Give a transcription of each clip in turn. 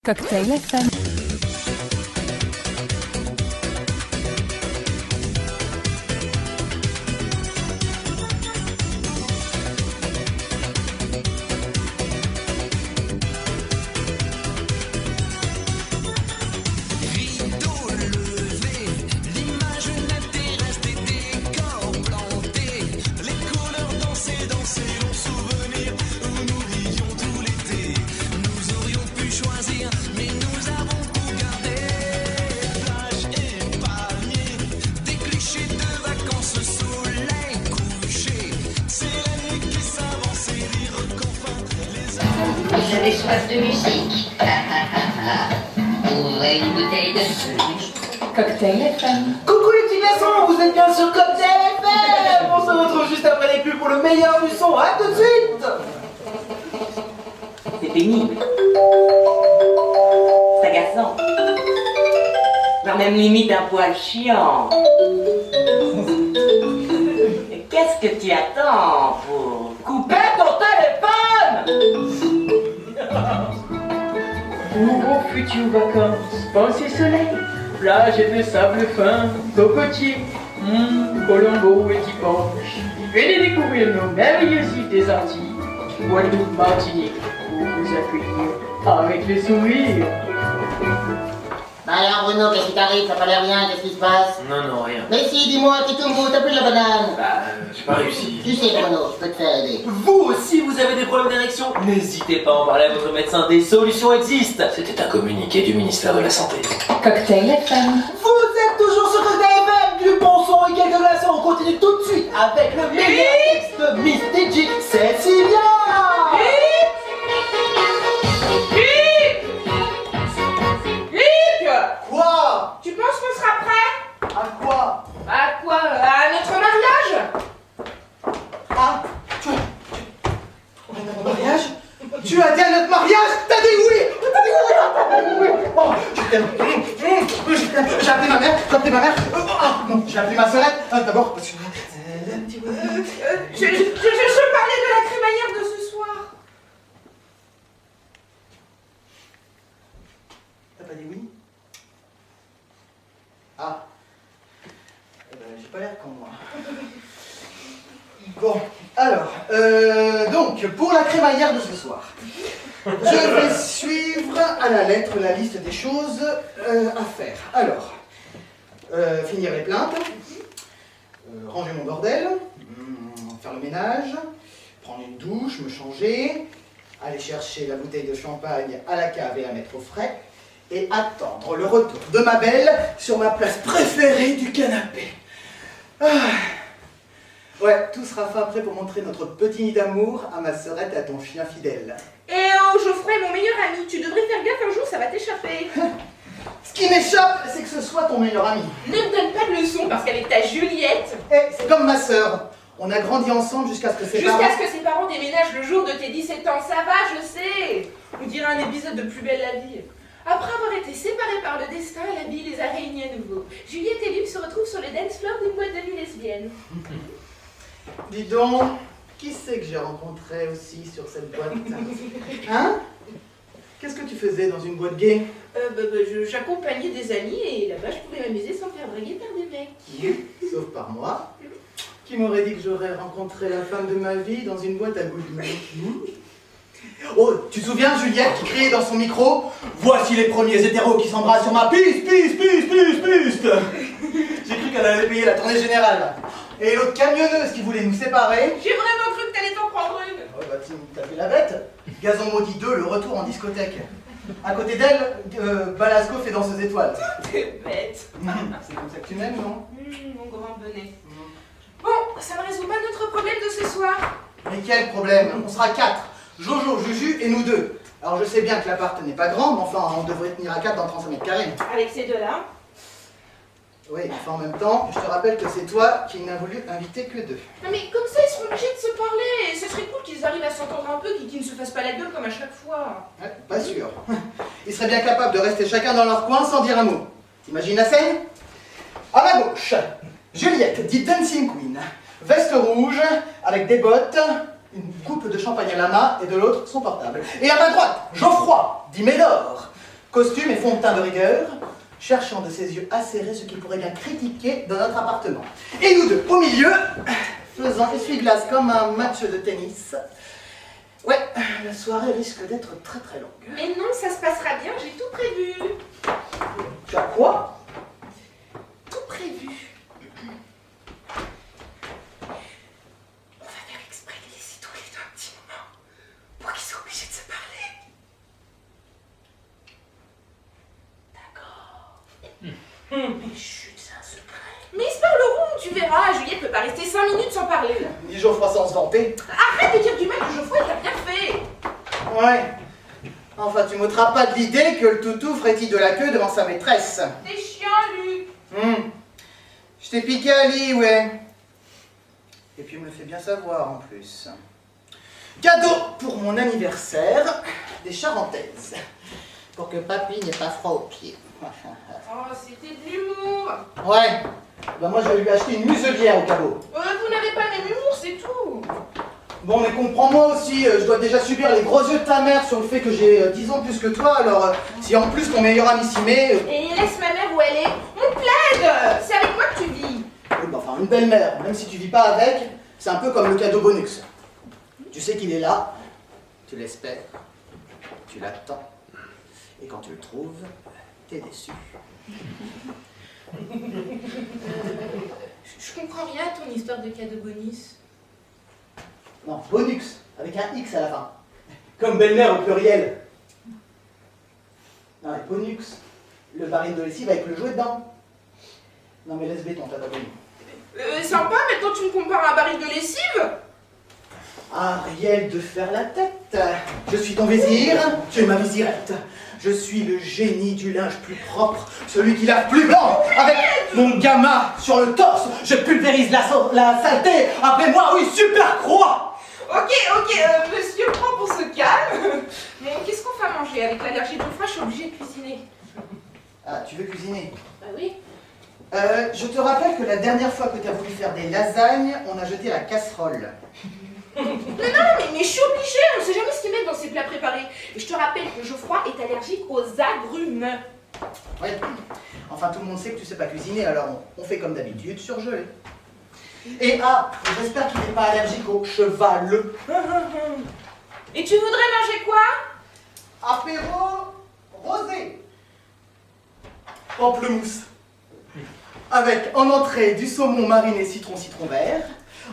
Cocktail FM. Vous avez soif de musique? Ouvrez une bouteille de sucre. Cocktail FM. Coucou les petits glaçons, vous êtes bien sur Cocktail FM. On se retrouve juste après les pubs pour le meilleur du son. À tout de suite. C'est pénible. C'est agaçant. Voire même limite un poil chiant. Et qu'est-ce que tu attends pour couper ton téléphone? Pour vos futures vacances, pensez soleil, plage et de sable fin, cocotier, Colombo et Tipanche. Venez découvrir nos merveilleuses îles des Antilles, Guadeloupe, Martinique, pour vous accueillir avec le sourire. Bah alors Bruno, qu'est-ce qui t'arrive? Ça n'a pas l'air bien, qu'est-ce qui se passe? Non, rien. Mais si, dis-moi, t'es tout beau, t'as plus de la banane. J'ai pas réussi. Tu sais Bruno, je peux te faire aider. Vous aussi, vous avez des problèmes d'érection? N'hésitez pas à en parler à votre médecin, des solutions existent. C'était un communiqué du ministère de la Santé. Cocktail FM. Vous êtes toujours sur Cocktail FM. Du bon son et quelques glaçons. On continue tout de suite avec le meilleur texte de Miss DJ, Cécilia. Quoi? Tu penses qu'on sera prêt? À quoi? À quoi? À notre mariage? Ah, on est à mon mariage? Tu as dit à notre mariage? T'as dit oui! T'as dit oui! T'as dit oui! Oh, je t'aime! Je t'aime! J'ai appelé ma mère! Non, j'ai appelé ma sœurette! D'abord, parce que... Je parlais de la crémaillère de ce soir. T'as pas dit oui? Ah. Eh ben, j'ai pas l'air con, moi. Bon, alors, donc, pour la crémaillère de ce soir, je vais suivre à la lettre la liste des choses à faire. Alors, finir les plaintes, ranger mon bordel, faire le ménage, prendre une douche, me changer, aller chercher la bouteille de champagne à la cave et la mettre au frais, et attendre le retour de ma belle sur ma place préférée du canapé. Ah. Ouais, tout sera fin prêt pour montrer notre petit nid d'amour à ma sœurette et à ton chien fidèle. Eh oh, Geoffrey, mon meilleur ami, tu devrais faire gaffe un jour, ça va t'échapper. Ce qui m'échappe, c'est que ce soit ton meilleur ami. Ne me donne pas de leçons, parce qu'avec ta Juliette... Eh, c'est comme ma sœur. On a grandi ensemble jusqu'à ce que ses parents... Jusqu'à ce que ses parents déménagent le jour de tes 17 ans, ça va, je sais. On dirait un épisode de Plus belle la vie. Après avoir été séparés par le destin, la vie les a réunis à nouveau. Juliette et Luc se retrouvent sur le dance floor d'une boîte de nuit lesbienne. Dis donc, qui c'est que j'ai rencontré aussi sur cette boîte? Hein? Qu'est-ce que tu faisais dans une boîte gay? J'accompagnais des amis et là-bas je pouvais m'amuser sans me faire draguer par des mecs. Sauf par moi. Qui m'aurait dit que j'aurais rencontré la femme de ma vie dans une boîte à goudou? Oh, tu te souviens Juliette qui criait dans son micro: voici les premiers hétéros qui s'embrassent sur ma piste. J'ai cru qu'elle allait payer la tournée générale. Et l'autre camionneuse qui voulait nous séparer. J'ai vraiment cru que t'allais t'en prendre une. Oh bah t'as fait la bête. Gazon maudit 2, le retour en discothèque. À côté d'elle, Balasco fait danseuse étoile. T'es bête. C'est comme ça que tu m'aimes, non? Mon grand bonnet. Bon, ça ne résout pas notre problème de ce soir. Mais quel problème? On sera 4. Jojo, Juju et nous 2. Alors je sais bien que l'appart n'est pas grand, mais enfin on devrait tenir à 4 dans 35 mètres carrés. Avec ces deux-là. Oui, enfin en même temps, je te rappelle que c'est toi qui n'as voulu inviter que 2. Non mais comme ça ils seront obligés de se parler. Ce serait cool qu'ils arrivent à s'entendre un peu, qu'ils ne se fassent pas la gueule comme à chaque fois. Ouais, pas sûr. Ils seraient bien capables de rester chacun dans leur coin sans dire un mot. T'imagines la scène? À ma gauche, Juliette, dit Dancing Queen. Veste rouge, avec des bottes, une coupe de champagne à la main et de l'autre son portable. Et à ma droite, Geoffroy, dit Médor. Costume et fond de teint de rigueur, cherchant de ses yeux acérés ce qu'il pourrait bien critiquer dans notre appartement. Et nous deux, au milieu, faisant essuie-glace comme un match de tennis. Ouais, la soirée risque d'être très très longue. Mais non, ça se passera bien, j'ai tout prévu. Tu as quoi? Tout prévu. On va faire exprès de les laisser tous les deux un petit moment pour qu'ils soient obligés de se parler. D'accord. Mais chut, c'est un secret. Mais ils se parleront, tu verras. Juliette peut pas rester 5 minutes sans parler. Là. Ni Geoffroy sans se vanter. Arrête de dire du mal de Geoffroy, il a bien fait. Ouais. Enfin, tu m'ôteras pas de l'idée que le toutou frétille de la queue devant sa maîtresse. T'es chiant, Luc. Je t'ai piqué à lit, ouais. Et puis, on me le fait bien savoir, en plus. Cadeau pour mon anniversaire, des charentaises. Pour que papy n'ait pas froid aux pieds. Oh, c'était de l'humour. Ouais. Ben moi, je vais lui acheter une muselière au cadeau. Vous n'avez pas le même humour, c'est tout. Bon, mais comprends-moi aussi, je dois déjà subir les gros yeux de ta mère sur le fait que j'ai 10 ans plus que toi, alors si en plus ton meilleur ami s'y met... Et laisse ma mère où elle est. On plaide. C'est avec moi que tu vis. Oui, bah, enfin, une belle-mère, même si tu vis pas avec, c'est un peu comme le cadeau bonus. Tu sais qu'il est là, tu l'espères, tu l'attends, et quand tu le trouves, t'es déçu. Je comprends rien à ton histoire de cadeau bonus. Non, bonus, avec un X à la fin. Comme belle-mère au pluriel. Non, mais bonus, le baril de lessive avec le jouet dedans. Non, mais laisse béton, t'as pas connu. Sympa, maintenant tu me compares à un baril de lessive. Ariel de faire la tête. Je suis ton vizir, tu es ma vizirette. Je suis le génie du linge plus propre, celui qui lave plus blanc. Avec mon gamma sur le torse, je pulvérise la saleté. Appelez-moi, oui, super croix. Ok, monsieur prend pour ce calme. Bon, qu'est-ce qu'on fait à manger? Avec l'allergie de froid, je suis obligée de cuisiner. Ah, tu veux cuisiner? Bah oui. Je te rappelle que la dernière fois que tu as voulu faire des lasagnes, on a jeté la casserole. Mais je suis obligée, on sait jamais ce qu'ils mettent dans ces plats préparés. Et je te rappelle que Geoffroy est allergique aux agrumes. Ouais. Enfin, tout le monde sait que tu sais pas cuisiner, alors on fait comme d'habitude, surgelé. Et j'espère qu'il n'est pas allergique au cheval. Et tu voudrais manger quoi? Apéro rosé. Pamplemousse. Avec en entrée du saumon mariné citron vert.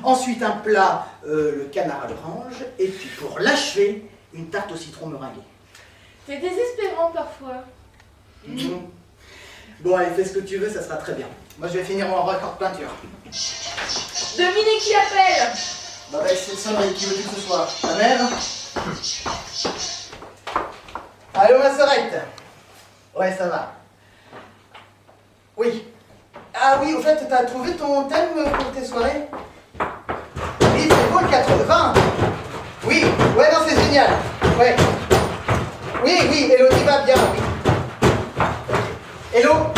Ensuite un plat, le canard à l'orange. Et puis pour l'achever, une tarte au citron meringuée. T'es désespérant parfois. Bon, allez, fais ce que tu veux, ça sera très bien. Moi, je vais finir mon record de peinture. Dominique qui appelle. Bah, c'est le sonnerie qui veut que ce soit. Ta mère? Allô, ma sœurette? Ouais, ça va. Oui. Ah oui, au fait, t'as trouvé ton thème pour tes soirées? Oui, c'est beau le 80. Oui, ouais, non, c'est génial. Ouais. Oui, Elodie va bien, oui. Hello.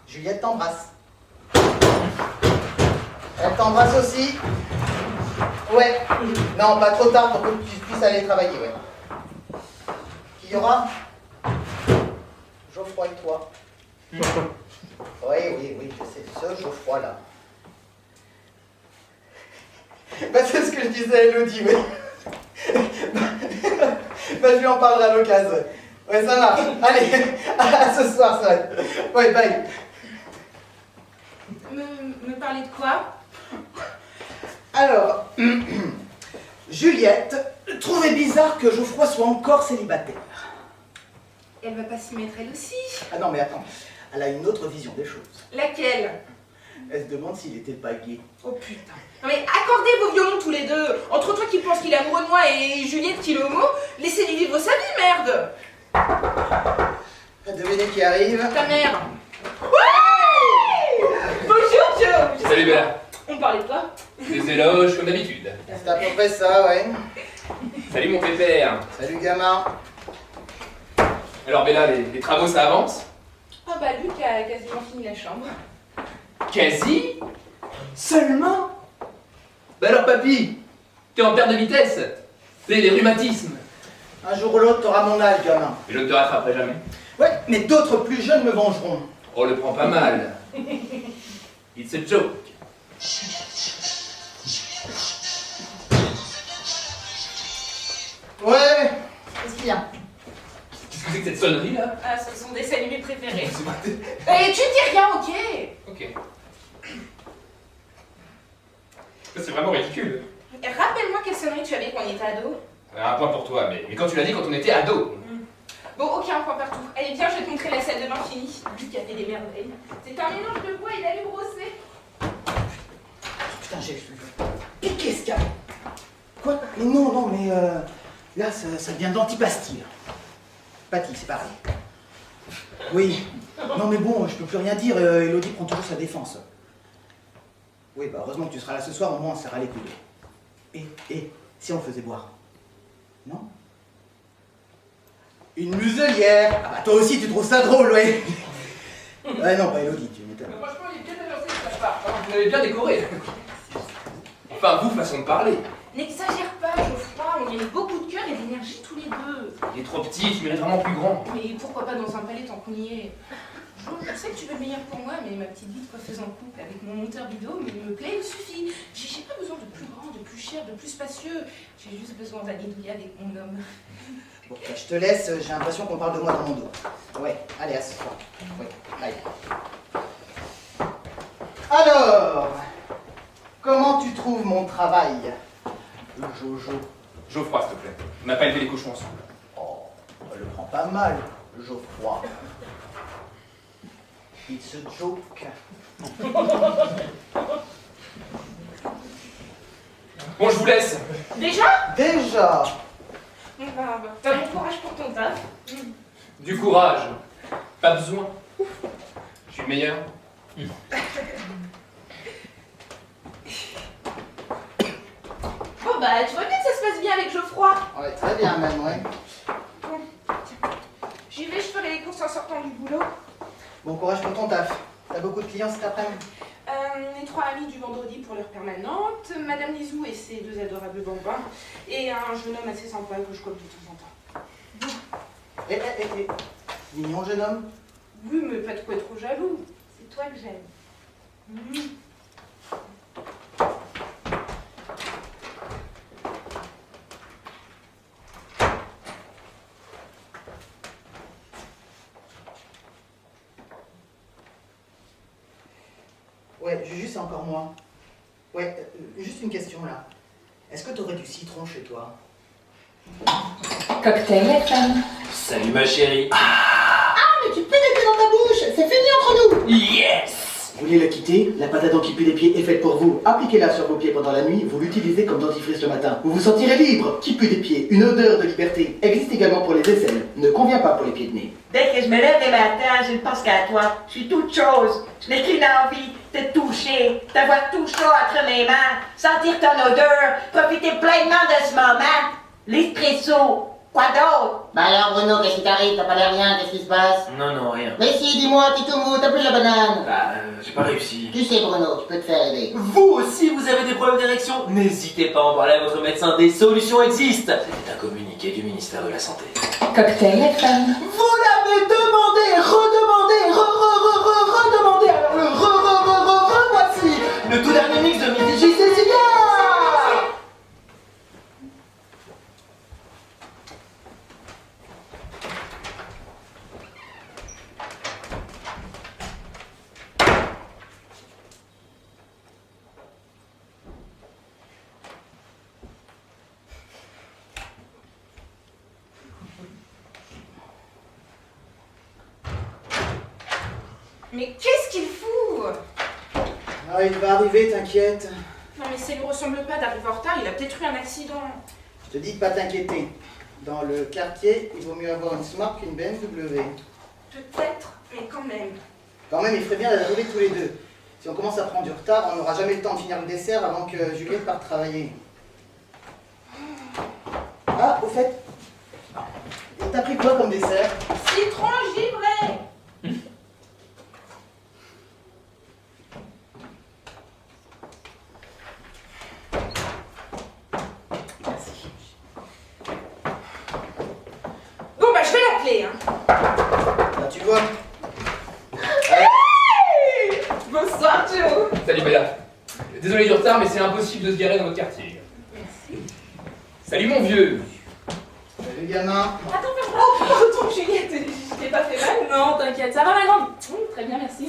Juliette t'embrasse. Elle t'embrasse aussi. Ouais. Non, pas trop tard pour que tu puisses aller travailler, ouais. Qui y aura? Geoffroy et toi. Oui, je sais, ce Geoffroy là. Bah, c'est ce que je disais à Elodie, oui. Bah, je lui en parlerai à l'occasion. Ouais, ça marche. Allez, à ce soir, ça va être. Ouais, bye. Me parler de quoi? Alors, Juliette trouvait bizarre que Geoffroy soit encore célibataire. Elle va pas s'y mettre elle aussi. Ah non, mais attends, elle a une autre vision des choses. Laquelle? Elle se demande s'il était pas gay. Oh putain. Non mais accordez vos violons tous les deux. Entre toi qui pense qu'il est amoureux de moi et Juliette qui est homo, laissez-lui vivre sa vie, merde. Devinez qui arrive. Ta mère. Ouais. Bonjour Joe. Salut Bella. On parlait de toi. Des éloges comme d'habitude. C'est à peu près ça, ouais. Salut mon pépère. Salut gamin. Alors Bella, les travaux ça avance? Ah bah Luc a quasiment fini la chambre. Quasi? Seulement? Bah alors papy, t'es en perte de vitesse. T'es les rhumatismes. Un jour ou l'autre, t'auras mon âge, gamin. Et l'autre te rattraperait jamais. Ouais, mais d'autres plus jeunes me vengeront. On le prend pas mal. It's a joke. Ouais, qu'est-ce qu'il y a? Qu'est-ce que c'est que cette sonnerie là? Ah, ce sont des animés préférés. C'est pas- Et tu dis rien, ok? Ok. C'est vraiment ridicule. Rappelle-moi quelle sonnerie tu avais quand on était ado. Un point pour toi, mais quand tu l'as dit quand on était ado. Bon, ok, un point partout. Allez, viens, je vais te montrer la salle de bain finie. Lui qui a fait des merveilles. C'est un mélange de bois et d'alu brossé. Putain, j'ai... Et qu'est-ce qu'il y a? Quoi? Mais non, mais là, ça vient d'antipastille. Pâtis, c'est pareil. Oui. Non, mais bon, je peux plus rien dire. Elodie prend toujours sa défense. Oui, bah heureusement que tu seras là ce soir, au moins on serra les coudes. Et, si on le faisait boire? Non? Une muselière! Ah bah toi aussi tu trouves ça drôle, ouais! Ouais, non, pas Elodie, tu m'étonnes. Franchement, il est bien agencé cette part. Vous l'avez bien décoré. Enfin, vous, façon de parler. N'exagère pas, Geoffroy, on y met beaucoup de cœur et d'énergie tous les deux. Il est trop petit, tu mérites vraiment plus grand. Mais pourquoi pas dans un palais tant qu'on y est? Je sais que tu veux le meilleur pour moi, mais ma petite vie de coiffeuse en couple avec mon monteur vidéo me plaît, il me suffit. J'ai pas besoin de plus grand, de plus cher, de plus spacieux. J'ai juste besoin d'anidouiller avec mon homme. Bon, bah, je te laisse, j'ai l'impression qu'on parle de moi dans mon dos. Ouais, allez, à ce soir. Ouais, allez. Alors, comment tu trouves mon travail, Jojo? Geoffroy, s'il te plaît. On n'a pas élevé les cochons ensemble. Oh, on le prend pas mal, Geoffroy. It's a joke. Bon, je vous laisse. Déjà? Déjà. Bah, bon courage pour ton taf. Du courage. Pas besoin. Je suis le meilleur. Bon bah, tu vois bien que ça se passe bien avec Geoffroy. Ouais, très bien même, ouais. J'y vais, je ferai les courses en sortant du boulot. Bon courage pour ton taf. T'as beaucoup de clients cet après-midi? Les 3 amis du vendredi pour l'heure permanente, Madame Lizou et ses 2 adorables bambins, et un jeune homme assez sympa que je cope de temps en temps. Eh, mignon jeune homme. Oui, mais pas de quoi être trop jaloux. C'est toi que j'aime. Ouais, Juju, c'est encore moi. Ouais, juste une question là. Est-ce que t'aurais du citron chez toi? Cocktail FM. Salut ma chérie. Mais tu peux l'éter dans ta bouche, c'est fini entre nous. Yes! Vous voulez la quitter? La pâte à dents qui pue des pieds est faite pour vous. Appliquez-la sur vos pieds pendant la nuit, vous l'utilisez comme dentifrice le matin. Vous vous sentirez libre. Qui pue des pieds, une odeur de liberté, existe également pour les aisselles. Ne convient pas pour les pieds de nez. Dès que je me lève le matin, je ne pense qu'à toi. Je suis toute chose. Je n'ai qu'une envie de te toucher, t'avoir tout chaud entre mes mains, sentir ton odeur, profiter pleinement de ce moment. L'espresso. Quoi d'autre? Bah alors Bruno, qu'est-ce qui t'arrive? T'as pas l'air bien, qu'est-ce qui se passe? Non, rien. Mais si, dis-moi, Tito Mou, t'as plus la banane. Bah, j'ai pas réussi. Tu sais Bruno, tu peux te faire aider. Vous aussi, vous avez des problèmes d'érection? N'hésitez pas à en parler à votre médecin, des solutions existent. C'est un communiqué du ministère de la Santé. Cocktail FM. Vous l'avez demandé, redemandé, redemandé. Alors le voici. Le tout dernier mix de Midi J, c'est bien. Mais qu'est-ce qu'il fout? Ah, il va arriver, t'inquiète. Non mais ça lui ressemble pas d'arriver en retard, il a peut-être eu un accident. Je te dis de pas t'inquiéter. Dans le quartier, il vaut mieux avoir une Smart qu'une BMW. Peut-être, mais quand même. Quand même, il ferait bien d'arriver tous les deux. Si on commence à prendre du retard, on n'aura jamais le temps de finir le dessert avant que Juliette parte travailler. Ah, au fait, t'as pris quoi comme dessert? Citron givré. Merci. parfait, hein. Là, tu vois. Bonsoir, Joe. Salut Bella. Désolé du retard, mais c'est impossible de se garer dans notre quartier. Merci. Salut mon vieux. Salut, gamin. Attends, oh, pardon, Juliette, je t'ai pas fait mal. Non, t'inquiète, ça va ma grande? Très bien, merci.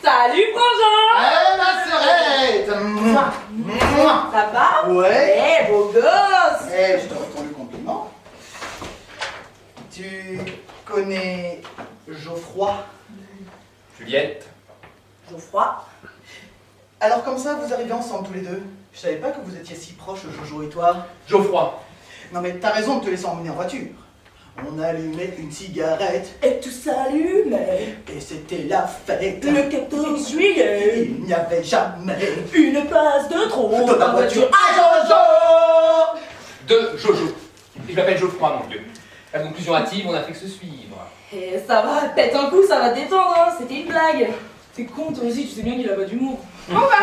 Salut Frangin! Eh, ma sœurette. Mouah. Ça va? Ouais. Eh, beau gosse! Eh, je te retourne le compliment. Tu connais Geoffroy? Juliette. Geoffroy? Alors comme ça, vous arrivez ensemble tous les deux. Je savais pas que vous étiez si proches, Jojo et toi. Geoffroy. Non mais t'as raison de te laisser emmener en voiture. On allumait une cigarette Et tout s'allumait et c'était la fête. le 14 juillet. Il n'y avait jamais Une place de trop dans la voiture à Jojo. De Jojo. Je m'appelle Geoffroy, mon vieux. La conclusion hâtive, on a fait que se suivre. Et ça va, pète un coup, ça va te détendre, hein. C'était une blague. T'es con toi aussi, tu sais bien qu'il a pas d'humour. Bon, bah,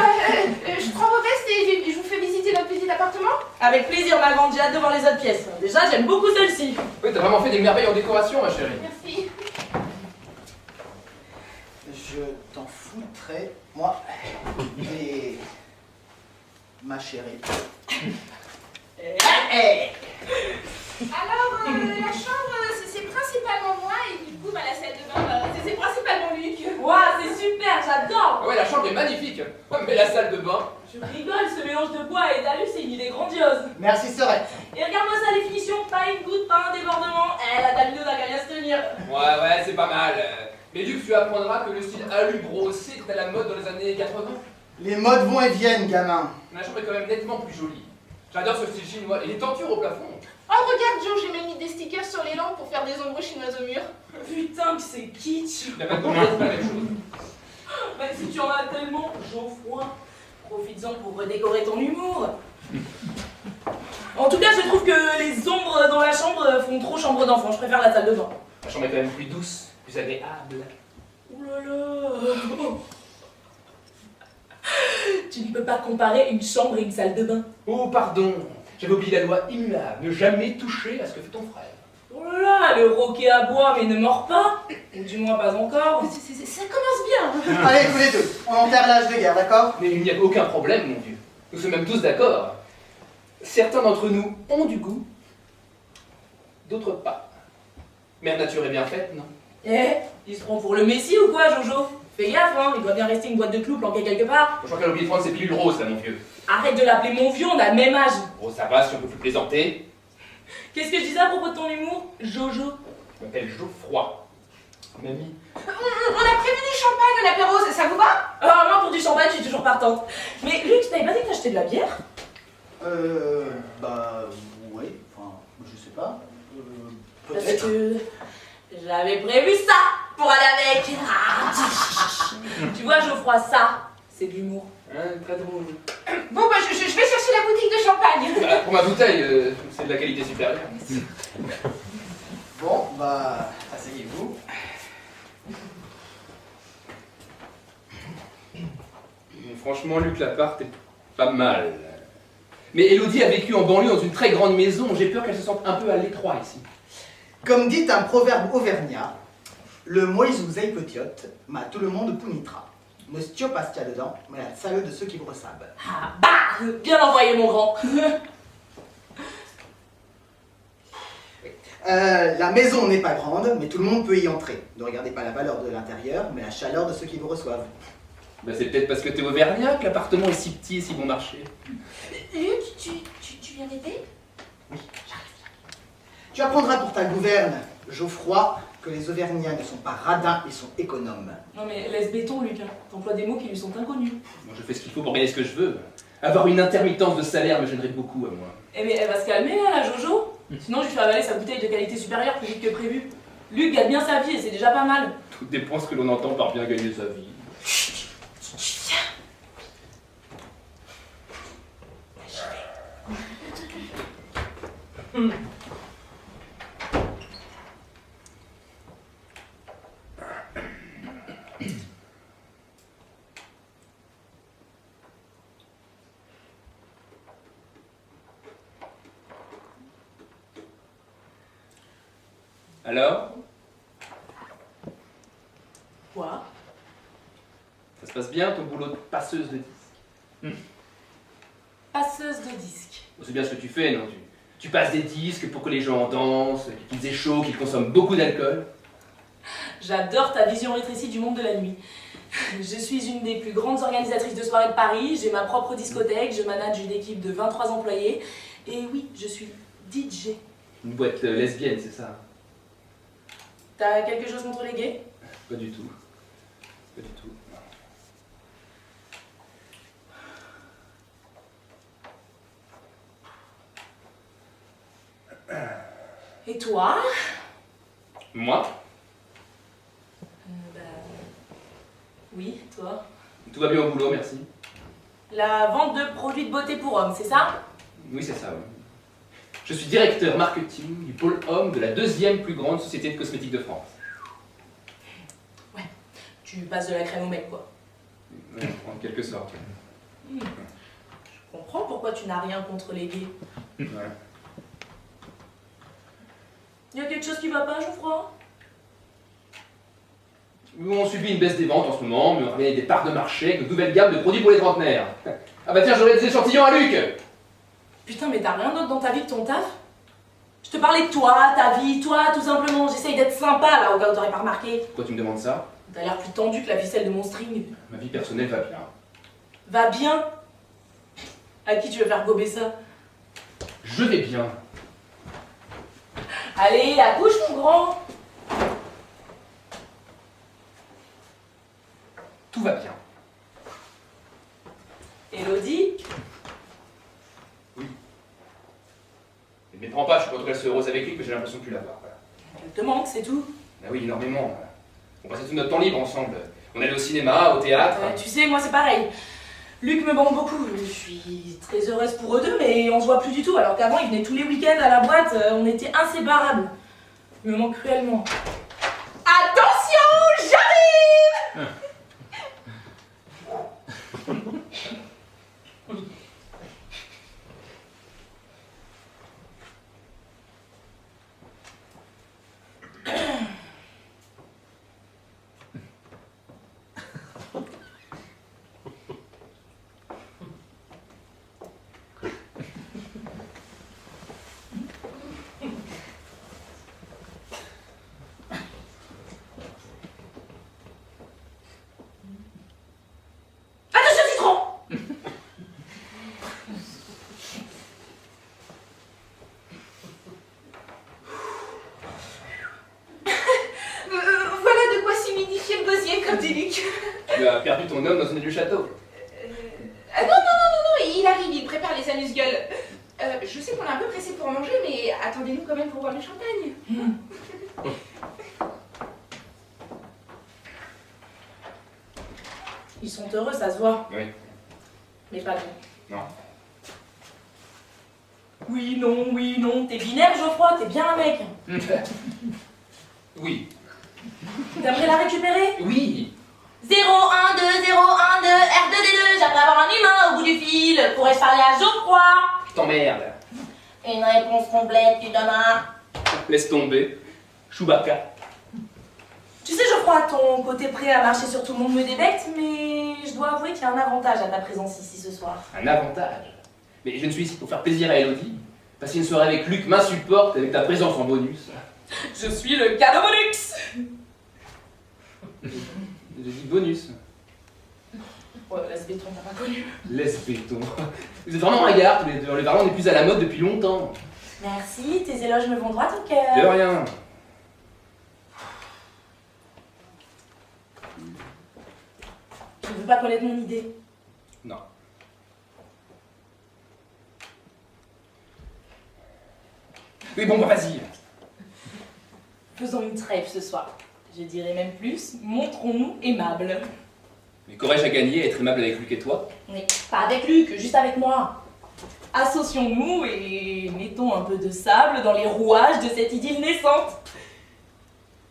je prends vos vestes et je vous fais visiter notre petit appartement. Avec plaisir ma grande, j'ai hâte de voir les autres pièces. Déjà, j'aime beaucoup celle-ci. Oui, t'as vraiment fait des merveilles en décoration, ma chérie. Merci. Je t'en foutrais, moi. Et ma chérie. Alors, la chambre, c'est principalement moi et du coup, bah, la salle de bain, c'est principalement Luc. Ouah, c'est super, j'adore. Ah ouais, la chambre est magnifique. Ouais, mais la salle de bain. Je rigole, ce mélange de bois et d'alu, c'est une idée grandiose. Merci, sœurette. Et regarde-moi ça, les finitions, pas une goutte, pas un débordement. Eh, la dame n'a qu'à bien se tenir. Ouais, c'est pas mal. Mais Luc, tu apprendras que le style alu brossé est à la mode dans les années 80. Les modes vont et viennent, gamin. La chambre est quand même nettement plus jolie. J'adore ce style chinois et les tentures au plafond. Oh, regarde, Joe, j'ai même mis des stickers sur les lampes pour faire des ombres chinoises au mur. Putain, que c'est kitsch. Il n'y a pas de compris, c'est pas la même chose. Même si tu en as tellement, Geoffroy, profites-en pour redécorer ton humour. En tout cas, je trouve que les ombres dans la chambre font trop chambre d'enfant. Je préfère la salle de bain. La chambre est quand même plus douce, plus agréable. Ouh là là. Tu ne peux pas comparer une chambre et une salle de bain. Oh, pardon, j'avais oublié la loi immuable, ne jamais toucher à ce que fait ton frère. Oh là là, le roquet aboie mais ne mord pas. Ou du moins pas encore. Ça commence bien. Allez, tous les deux, on enterre l'âge de guerre, d'accord? Mais il n'y a aucun problème, mon vieux. Nous sommes même tous d'accord. Certains d'entre nous ont du goût, d'autres pas. Mère nature est bien faite, non? Eh, il se prend pour le messie ou quoi, Jojo? Fais gaffe, hein, il doit bien rester une boîte de clous planquée quelque part. Je crois qu'elle a oublié de prendre ses pilules roses, là, mon vieux. Arrête de l'appeler mon vieux, on a le même âge. Oh, ça va, si on peut plus plaisanter. Qu'est-ce que je disais à propos de ton humour, Jojo? Je m'appelle Geoffroy. Mamie. On a prévu du champagne à l'apéro, ça vous va? Ah, moi pour du champagne, je suis toujours partante. Mais Luc, je t'avais pas dit que t'achetais de la bière? Bah, ouais, enfin, je sais pas. Parce Peut-être. que j'avais prévu ça pour aller avec. Ah. Tu vois, Geoffroy, ça, c'est de l'humour. Hein, très drôle. Bon, bah, je vais chercher la boutique de champagne. Bah, pour ma bouteille, c'est de la qualité supérieure. Bon, bah, asseyez-vous. Franchement, Luc, l'appart est pas mal. Mais Elodie a vécu en banlieue dans une très grande maison. J'ai peur qu'elle se sente un peu à l'étroit ici. Comme dit un proverbe auvergnat, le moïse ei petiote, ma tout le monde punitra. Ne stio pas ce qu'il y a dedans, mais la salle de ceux qui vous ressemblent. Ah, bah, bien envoyé, mon grand. La maison n'est pas grande, mais tout le monde peut y entrer. Ne regardez pas la valeur de l'intérieur, mais la chaleur de ceux qui vous reçoivent. Bah, c'est peut-être parce que t'es auvergnat que l'appartement est si petit et si bon marché. Luc, tu viens d'aider? Tu apprendras pour ta gouverne, Geoffroy, que les Auvergnats ne sont pas radins, ils sont économes. Non mais laisse béton, Luc. Hein. T'emploies des mots qui lui sont inconnus. Moi, je fais ce qu'il faut pour gagner ce que je veux. Avoir une intermittence de salaire me gênerait beaucoup à moi. Eh mais elle va se calmer, là, la Jojo. Sinon, je lui fais avaler sa bouteille de qualité supérieure plus vite que prévu. Luc gagne bien sa vie et c'est déjà pas mal. Tout dépend ce que l'on entend par bien gagner sa vie. Alors? Quoi? Ça se passe bien ton boulot de passeuse de disques? Passeuse de disques. C'est bien ce que tu fais, non? Tu passes des disques pour que les gens dansent, qu'ils aient chaud, qu'ils consomment beaucoup d'alcool. J'adore ta vision rétrécie du monde de la nuit. Je suis une des plus grandes organisatrices de soirées de Paris, j'ai ma propre discothèque, je manage une équipe de 23 employés, et oui, je suis DJ. Une boîte lesbienne, c'est ça? T'as quelque chose contre les gays? Pas du tout. Pas du tout. Et toi? Moi? Oui, toi? Tout va bien au boulot, merci. La vente de produits de beauté pour hommes, c'est ça? Oui, c'est ça, oui. Je suis directeur marketing du pôle homme de la 2e plus grande société de cosmétiques de France. Ouais, tu passes de la crème au mec, quoi. Ouais, en quelque sorte. Je comprends pourquoi tu n'as rien contre les gays. Ouais. Y a quelque chose qui va pas, Geoffroy? On subit une baisse des ventes en ce moment, mais on revient des parts de marché avec de nouvelles gammes de produits pour les trentenaires. Ah bah tiens, j'aurais des échantillons à Luc! Putain, mais t'as rien d'autre dans ta vie que ton taf? Je te parlais de toi, ta vie, toi, tout simplement. J'essaye d'être sympa, là, au cas où t'aurais pas remarqué. Pourquoi tu me demandes ça? T'as l'air plus tendu que la ficelle de mon string. Ma vie personnelle va bien. Va bien? À qui tu veux faire gober ça? Je vais bien. Allez, accouche, mon grand! Tout va bien. Elodie? Oui. Ne me prends pas, je suis pas très heureuse avec lui, mais j'ai l'impression de plus l'avoir. Voilà. Elle te manque, c'est tout. Ah oui, énormément. On passait tout notre temps libre ensemble. On allait au cinéma, au théâtre. Tu sais, moi c'est pareil. Luc me manque beaucoup. Je suis très heureuse pour eux deux, mais on se voit plus du tout. Alors qu'avant, il venait tous les week-ends à la boîte, on était inséparables. Il me manque cruellement. Attention, j'arrive! Voilà de quoi s'humidifier le gosier, comme dit Luc. Tu as perdu ton homme dans une du château. Non, il arrive, il prépare les amuse-gueules. Je sais qu'on est un peu pressé pour manger, mais attendez-nous quand même pour boire le champagne. Ils sont heureux, ça se voit. Oui. Mais pas nous. Non. Oui, non, t'es binaire, Geoffroy, t'es bien un mec. Oui. T'aimerais la récupérer? Oui. 0, 1, 2, 0, 1, 2, R2D2, j'aimerais avoir un humain au bout du fil. Pourrais-je parler à Geoffroy? Je t'emmerde. Une réponse complète, tu donneras. Laisse tomber. Chewbacca. Tu sais, Geoffroy, ton côté prêt à marcher sur tout le monde me débecte, mais je dois avouer qu'il y a un avantage à ta présence ici ce soir. Un avantage. Mais je ne suis ici pour faire plaisir à Elodie. Passer une soirée avec Luc m'insupporte avec ta présence en bonus. Je suis le cadeau bonus. J'ai dit bonus. Ouais, laisse béton, t'as pas connu. Laisse béton. Vous êtes vraiment ringards tous les deux. Les parents n'est plus à la mode depuis longtemps. Merci, tes éloges me vont droit au cœur. De rien. Tu ne veux pas connaître mon idée? Non. Oui, bon, bah vas-y. Faisons une trêve ce soir. Je dirais même plus, montrons-nous aimables. Mais qu'aurais-je à gagner à être aimable avec Luc et toi? Mais pas avec Luc, juste avec moi. Associons-nous et mettons un peu de sable dans les rouages de cette idylle naissante.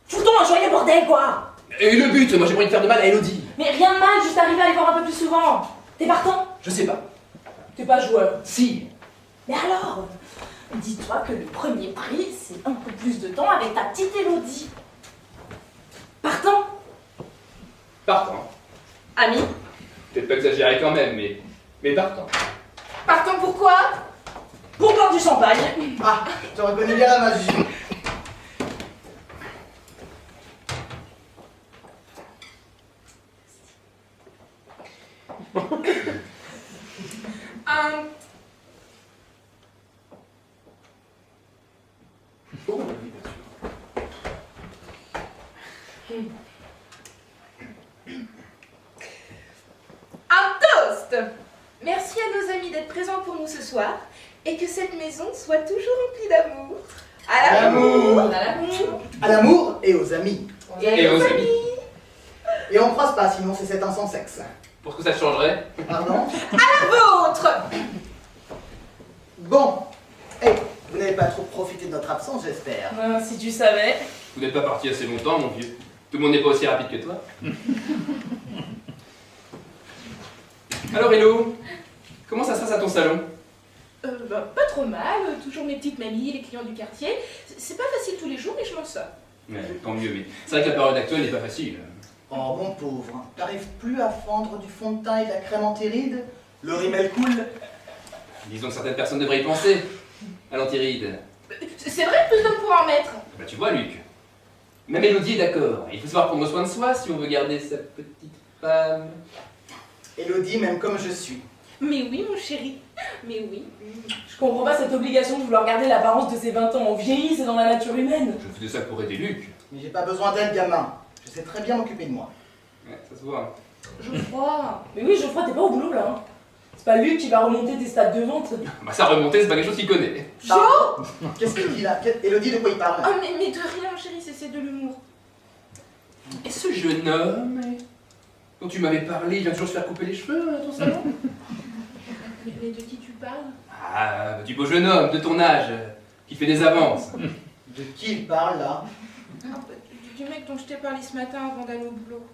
Foutons un joyeux bordel, quoi! Et le but, moi j'ai pas envie de faire de mal à Elodie. Mais rien de mal, juste arriver à les voir un peu plus souvent. T'es partant? Je sais pas. T'es pas joueur. Si. Mais alors? Dis-toi que le premier prix, c'est un peu plus de temps avec ta petite Élodie. Partant. Partant. Ami. Peut-être pas exagéré quand même, mais partant. Partant pourquoi? Pour boire du champagne. Ah, tu reconnais bien la magie. Oh, oui, bien sûr. Un toast! Merci à nos amis d'être présents pour nous ce soir et que cette maison soit toujours remplie d'amour. À l'amour! L'amour. À l'amour! À l'amour et aux amis. Et aux amis. Et on croise pas, sinon c'est 7 ans sans sexe. Pour ce que ça changerait. Pardon? Vôtre! Bon. Vous n'avez pas trop profité de notre absence, j'espère. Si tu savais. Vous n'êtes pas parti assez longtemps, mon vieux. Tout le monde n'est pas aussi rapide que toi. Alors, Hello, comment ça se passe à ton salon? Pas trop mal, toujours mes petites mamies, les clients du quartier. C'est pas facile tous les jours, mais je m'en sors. Ouais, tant mieux, mais c'est vrai que la période actuelle n'est pas facile. Oh mon pauvre, t'arrives plus à fendre du fond de teint et de la crème antiride? Le rimel coule? Disons que certaines personnes devraient y penser. À l'antiride. C'est vrai, plus d'hommes pour en mettre. Bah tu vois, Luc. Même Élodie est d'accord. Il faut savoir prendre soin de soi si on veut garder sa petite femme. Élodie, même comme je suis. Mais oui, mon chéri. Mais oui. Je comprends pas cette obligation de vouloir garder l'apparence de ses 20 ans. On vieillit, c'est dans la nature humaine. Je faisais ça pour aider Luc. Mais j'ai pas besoin d'aide, gamin. Je sais très bien m'occuper de moi. Ouais, ça se voit. Geoffroy. Mais oui, Geoffroy, t'es pas au boulot là. Hein. C'est pas Luc qui va remonter tes stades de vente. Bah ça remonter, c'est pas quelque chose qu'il connaît. Jo! Qu'est-ce qu'il dit là? Élodie, de quoi il parle? Oh, mais de rien, mon chéri, c'est de l'humour. Et ce jeune homme dont tu m'avais parlé, il vient toujours se faire couper les cheveux à ton salon? Mais de qui tu parles? Ah, du beau jeune homme de ton âge, qui fait des avances. De qui il parle là? Du mec dont je t'ai parlé ce matin avant d'aller au boulot.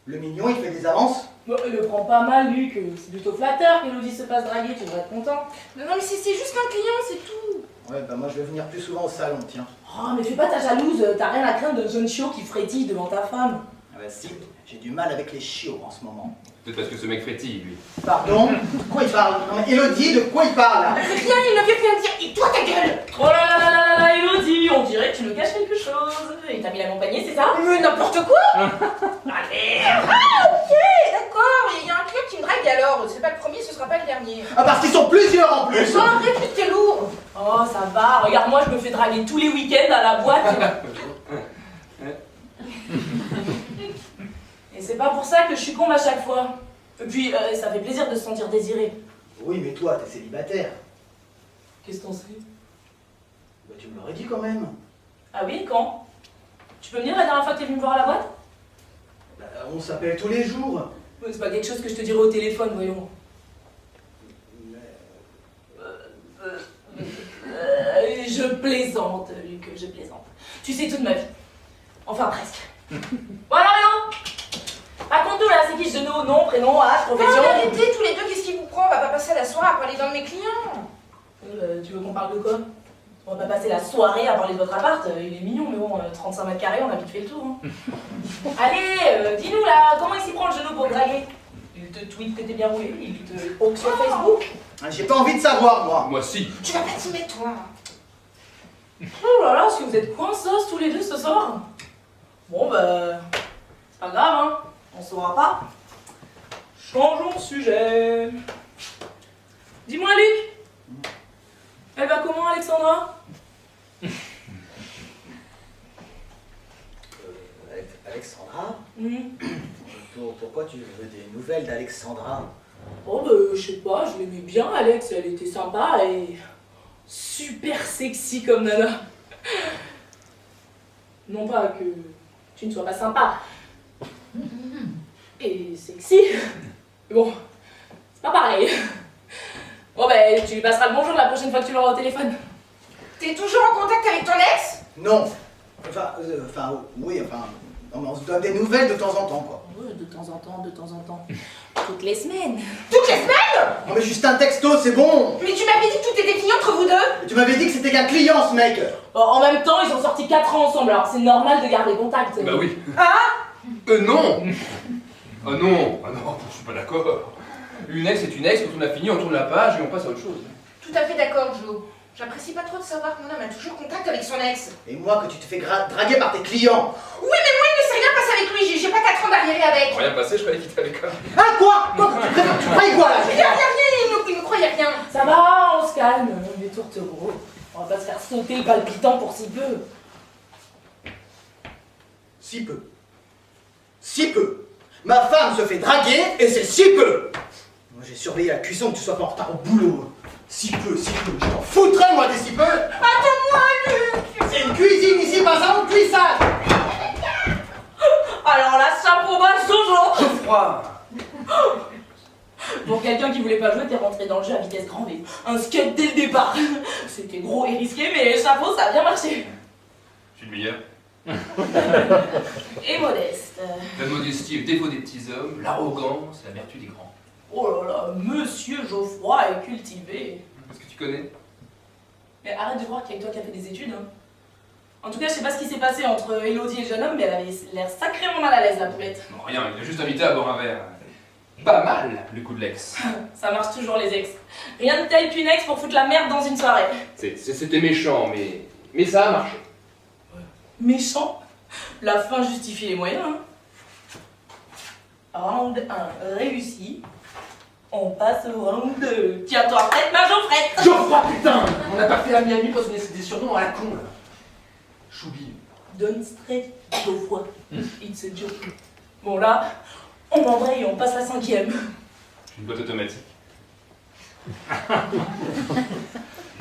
Le mignon, il fait des avances? Bon, le prends pas mal, Luc. C'est plutôt flatteur qu'Élodie se fasse draguer, tu devrais être content. Non, mais c'est juste un client, c'est tout. Ouais, bah moi je vais venir plus souvent au salon, tiens. Oh, mais fais pas ta jalouse. T'as rien à craindre de jeune chiot qui frétille devant ta femme. Ah bah si, j'ai du mal avec les chiots en ce moment. Peut-être parce que ce mec frétille, lui. Pardon? De quoi il parle? Non mais Élodie, de quoi il parle là? Rien, il ne veut rien dire. Et toi, ta gueule! Oh là là là là là, Élodie, on dirait que tu me caches quelque chose. Il t'a mis la compagnie, c'est ça? Mais n'importe quoi! Allez! Ah, ok, d'accord. Il y a un client qui me drague alors. C'est pas le premier, ce sera pas le dernier. Ah parce qu'ils sont plusieurs en plus! Oh, arrête, t'es lourd! Oh, ça va. Regarde, moi, je me fais draguer tous les week-ends à la boîte. Et c'est pas pour ça que je suis con à chaque fois. Et puis, ça fait plaisir de se sentir désiré. Oui, mais toi, t'es célibataire. Qu'est-ce qu'on sait? Bah tu me l'aurais dit quand même. Ah oui, quand? Tu peux me dire la dernière fois que t'es venu me voir à la boîte? Bah, on s'appelle tous les jours. C'est pas quelque chose que je te dirai au téléphone, voyons. Je plaisante, Luc, je plaisante. Tu sais toute ma vie. Enfin, presque. Bon alors, Léo, raconte-nous là, c'est qui ce genou? Nom, prénom, âge, profession? Non, arrêtez tous les deux, qu'est-ce qui vous prend? On va pas passer la soirée à parler d'un de mes clients. Tu veux qu'on parle de quoi? On va pas passer la soirée à parler de votre appart, il est mignon, mais bon, 35 mètres carrés, on a vite fait le tour. Hein. Allez, dis-nous là, comment il s'y prend le genou pour draguer? Il te tweet que t'es bien roulé, il te poke sur Facebook. J'ai pas envie de savoir, moi. Moi si. Tu vas pas t'y mettre, toi. Oh là là, est-ce que vous êtes coinsos tous les deux ce soir? Bon bah, c'est pas grave, hein, on saura pas. Changeons de sujet. Dis-moi Luc, elle va comment Alexandra? Alexandra? Mhm. Pourquoi tu veux des nouvelles d'Alexandra? Oh bah, je sais pas, je l'aimais bien Alex, elle était sympa et super sexy comme nana. Non pas que tu ne sois pas sympa et sexy, mais bon, c'est pas pareil. Bon bah, tu lui passeras le bonjour la prochaine fois que tu l'auras au téléphone. T'es toujours en contact avec ton ex? Non. Oui, non, mais on se donne des nouvelles de temps en temps, quoi. Ouais, de temps en temps, de temps en temps. toutes les semaines. Toutes les semaines? Non mais juste un texto, c'est bon. Mais tu m'avais dit que tout était fini entre vous deux. Tu m'avais dit que c'était qu'un client, ce mec. Bon, en même temps, ils ont sorti 4 ans ensemble, alors c'est normal de garder contact. Bah oui. Ah? Non. Ah non, je suis pas d'accord. Une ex est une ex, quand on a fini, on tourne la page et on passe à autre chose. Tout à fait d'accord, Joe. J'apprécie pas trop de savoir que mon homme a toujours contact avec son ex. Et moi, que tu te fais draguer par tes clients. Oui, mais moi, il ne s'est rien passé avec lui. J'ai pas 4 ans d'arriéré avec. Rien passé, je croyais qu'il t'avait quand même. Ah quoi tu croyais quoi là? Rien, il ne croyait rien. Ça va, on se calme, les tourtereaux. On va pas se faire sauter le palpitant pour si peu. Si peu. Si peu. Ma femme se fait draguer et c'est si peu. Moi j'ai surveillé la cuisson que tu sois pas en retard au boulot. Si peu, si peu. Je t'en foutrais moi des si peu. Attends-moi, Luc. C'est une cuisine ici, pas un salon de cuissage. Alors là, chapeau bas, Jojo. Froid. Pour quelqu'un qui voulait pas jouer, t'es rentré dans le jeu à vitesse grand V. Un skate dès le départ. C'était gros et risqué, mais chapeau, ça a bien marché. Je suis le meilleur. Et modeste. La modestie est le défaut des petits hommes, l'arrogance, la vertu des grands. Oh là là, monsieur Geoffroy est cultivé. Est-ce que tu connais? Mais arrête de croire qu'il y a que toi qui a fait des études, hein. En tout cas, je sais pas ce qui s'est passé entre Elodie et le jeune homme, mais elle avait l'air sacrément mal à l'aise, la poulette. Non, rien, il a juste invité à boire un verre. Pas mal, le coup de l'ex. Ça marche toujours, les ex. Rien de tel qu'une ex pour foutre la merde dans une soirée. C'était méchant, mais ça a marché. Méchant. La fin justifie les moyens, hein. Round 1 réussi. On passe au round 2. Tiens-toi prête, ma Geoffrette. Geoffroy, putain! On n'a pas fait à Miami parce qu'on a des surnoms à la con, là. Choubi. Don't straight, Geoffroy. It's a joke. Bon là, on embraye et on passe la 5e. J'ai une boîte automatique.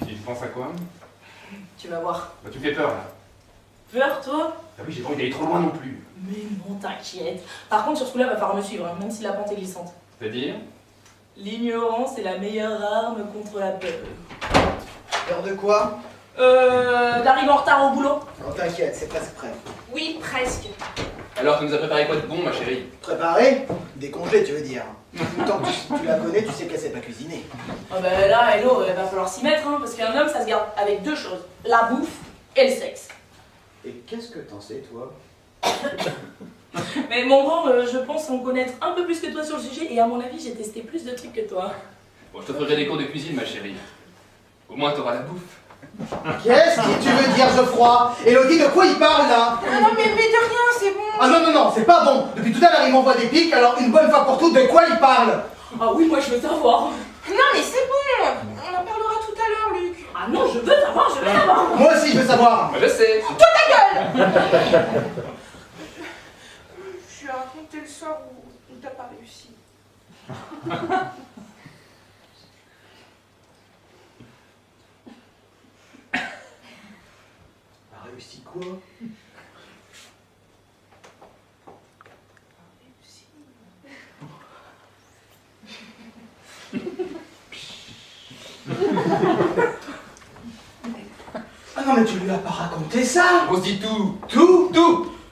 Tu penses à quoi? Tu vas voir. Bah, tu me fais peur, là. Peur, toi? Ah oui, j'ai pas envie d'aller trop loin non plus. Mais non, t'inquiète. Par contre, sur ce coup-là, va falloir me suivre, hein, même si la pente est glissante. C'est-à-dire? L'ignorance est la meilleure arme contre la peur. Peur de quoi? D'arriver en retard au boulot. Non, t'inquiète, c'est presque prêt. Oui, presque. Alors, tu nous as préparé quoi de bon, ma chérie? Préparé? Des congés, tu veux dire. Tant que tu la connais, tu sais qu'elle sait pas cuisiner. Ah ben là, hello, il va falloir s'y mettre, hein, parce qu'un homme, ça se garde avec 2 choses. La bouffe et le sexe. Et qu'est-ce que t'en sais, toi? Mais mon grand, je pense en connaître un peu plus que toi sur le sujet, et à mon avis, j'ai testé plus de trucs que toi. Bon, je t'offrirai des cours de cuisine, ma chérie. Au moins, t'auras la bouffe. Qu'est-ce que tu veux dire, Geoffroy? Elodie, de quoi il parle, là? Ah non, mais de rien, c'est bon. Ah non, non, non, c'est pas bon. Depuis tout à l'heure, il m'envoie des pics, alors une bonne fois pour toutes, de quoi il parle? Ah oui, moi je veux savoir. Non, mais c'est bon. On en parlera tout à l'heure, Luc. Ah non, je veux savoir, je veux savoir. Moi aussi, je veux savoir. Bah, je sais. Toi, ta gueule. Je vais raconter le soir où t'as pas réussi. A réussi quoi? Ah non mais tu lui as pas raconté ça? On se dit tout. Tout?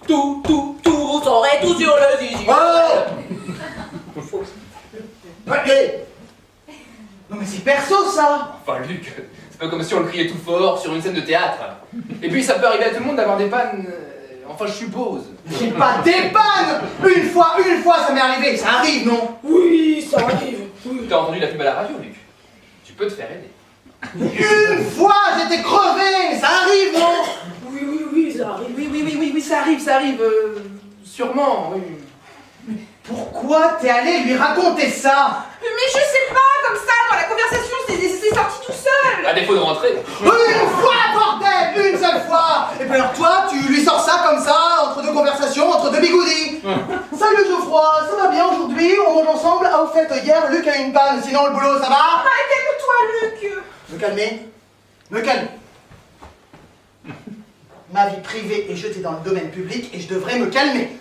Tout, vous saurez tout sur le zizi. Oh! Ouais, non mais c'est perso ça! Enfin, Luc, c'est pas comme si on le criait tout fort sur une scène de théâtre. Et puis, ça peut arriver à tout le monde d'avoir des pannes. Enfin, je suppose. J'ai pas des pannes! Une fois ça m'est arrivé, ça arrive non? Oui, ça arrive. T'as entendu la pub à la radio, Luc? Tu peux te faire aider. Une fois j'étais crevé, ça arrive non? Oui, ça arrive. Oui, ça arrive. Sûrement, oui. Pourquoi t'es allé lui raconter ça? Mais je sais pas, comme ça, dans la conversation, c'est sorti tout seul. À défaut de rentrer. Une fois, bordel! Une seule fois! Et puis alors toi, tu lui sors ça comme ça, entre deux conversations, entre deux bigoudis! Salut Geoffroy, ça va bien aujourd'hui? On mange ensemble? Ah au fait, hier, Luc a eu une panne, sinon le boulot, ça va? Ah, calme-toi, Luc. Me calmer? Me calmer. Ma vie privée est jetée dans le domaine public et je devrais me calmer.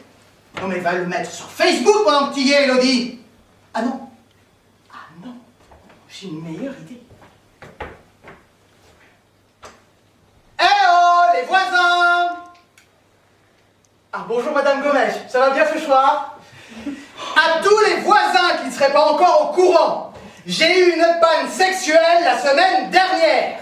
Non mais va le mettre sur Facebook pendant que tu y es, Elodie! Ah non! J'ai une meilleure idée. Eh oh, les voisins! Ah bonjour Madame Gomez, ça va bien ce soir? À tous les voisins qui ne seraient pas encore au courant, j'ai eu une panne sexuelle la semaine dernière.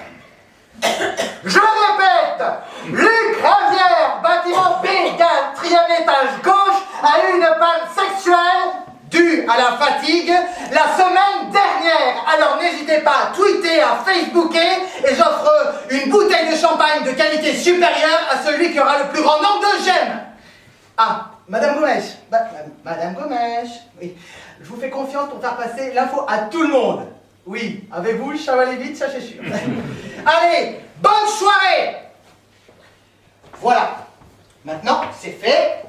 Je répète, Luc Ravière, bâtiment B, 4e étage gauche, a eu une panne sexuelle due à la fatigue la semaine dernière. Alors n'hésitez pas à tweeter, à Facebooker, et j'offre une bouteille de champagne de qualité supérieure à celui qui aura le plus grand nombre de j'aime. Ah, Madame Gomes, Madame Gomes, oui, je vous fais confiance pour faire passer l'info à tout le monde. Oui, avec vous, ça va aller vite, ça c'est sûr. Allez, bonne soirée. Voilà, maintenant c'est fait.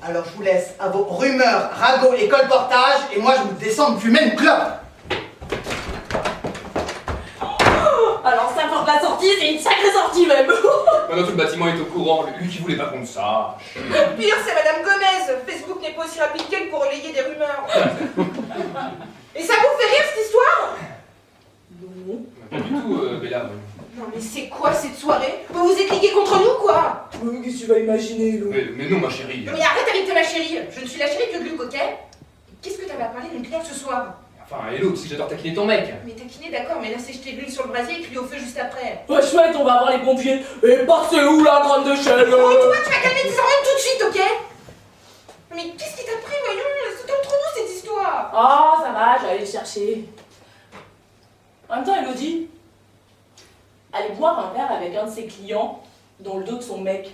Alors je vous laisse à vos rumeurs, ragots et colportages, et moi je vous descends de fumer une clope. Alors ça porte la sortie, c'est une sacrée sortie même. Maintenant tout le bâtiment est au courant, lui qui voulait pas qu'on le sache. Le pire, c'est Madame Gomez. Facebook n'est pas aussi rapide qu'elle pour relayer des rumeurs. Et ça vous fait rire cette histoire? Non. Pas du tout, Bella. Non mais c'est quoi cette soirée? Vous vous êtes ligués contre nous quoi? Qu'est-ce que tu vas imaginer, Lou? Mais non, ma chérie. Non mais arrête avec ma chérie. Je ne suis la chérie que de Luc, ok? Qu'est-ce que t'avais à parler de mon client ce soir? Enfin, hello, si j'adore taquiner ton mec. Mais taquiner d'accord, mais là c'est jeter de l'huile sur le brasier et crier au feu juste après. Ouais, chouette, on va voir les pompiers. Et c'est où la grande échelle? Oh toi, tu vas calmer tes oreilles tout de suite, ok? Mais qu'est-ce qui t'a pris, voyons? C'est entre nous cette histoire. Oh, ça va, j'allais le chercher. En même temps, Elodie, aller boire un verre avec un de ses clients dans le dos de son mec.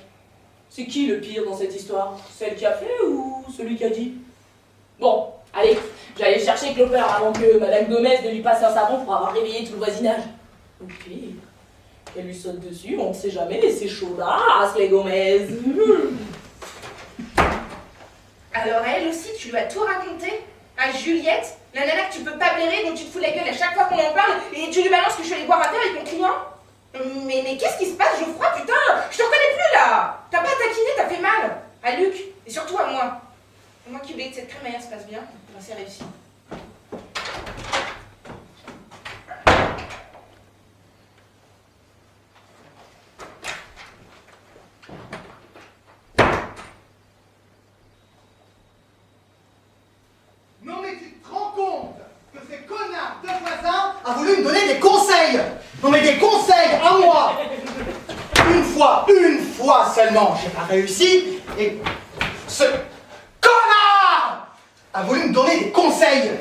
C'est qui le pire dans cette histoire? Celle qui a fait ou celui qui a dit? Bon, allez, j'allais chercher Cloper avant que Madame Gomez ne lui passe un savon pour avoir réveillé tout le voisinage. Ok. Elle lui saute dessus, on ne sait jamais, mais c'est chaudasse les Gomez. Alors elle aussi, tu lui as tout raconté? À Juliette, la nana que tu peux pas blairer, dont tu te fous la gueule à chaque fois qu'on en parle, et tu lui balances que je suis allée boire un verre avec mon client? Mais qu'est-ce qui se passe, Geoffroy, putain? Je te reconnais plus là! T'as pas taquiné, t'as fait mal! À Luc, et surtout à moi. Moi qui voulais que cette crémaillère se passe bien, ben, c'est réussi. Non mais tu te rends compte que ces connards de voisins a voulu me donner des conseils? Non mais des conseils à moi. Une fois seulement, j'ai pas réussi, et ce connard a voulu me donner des conseils.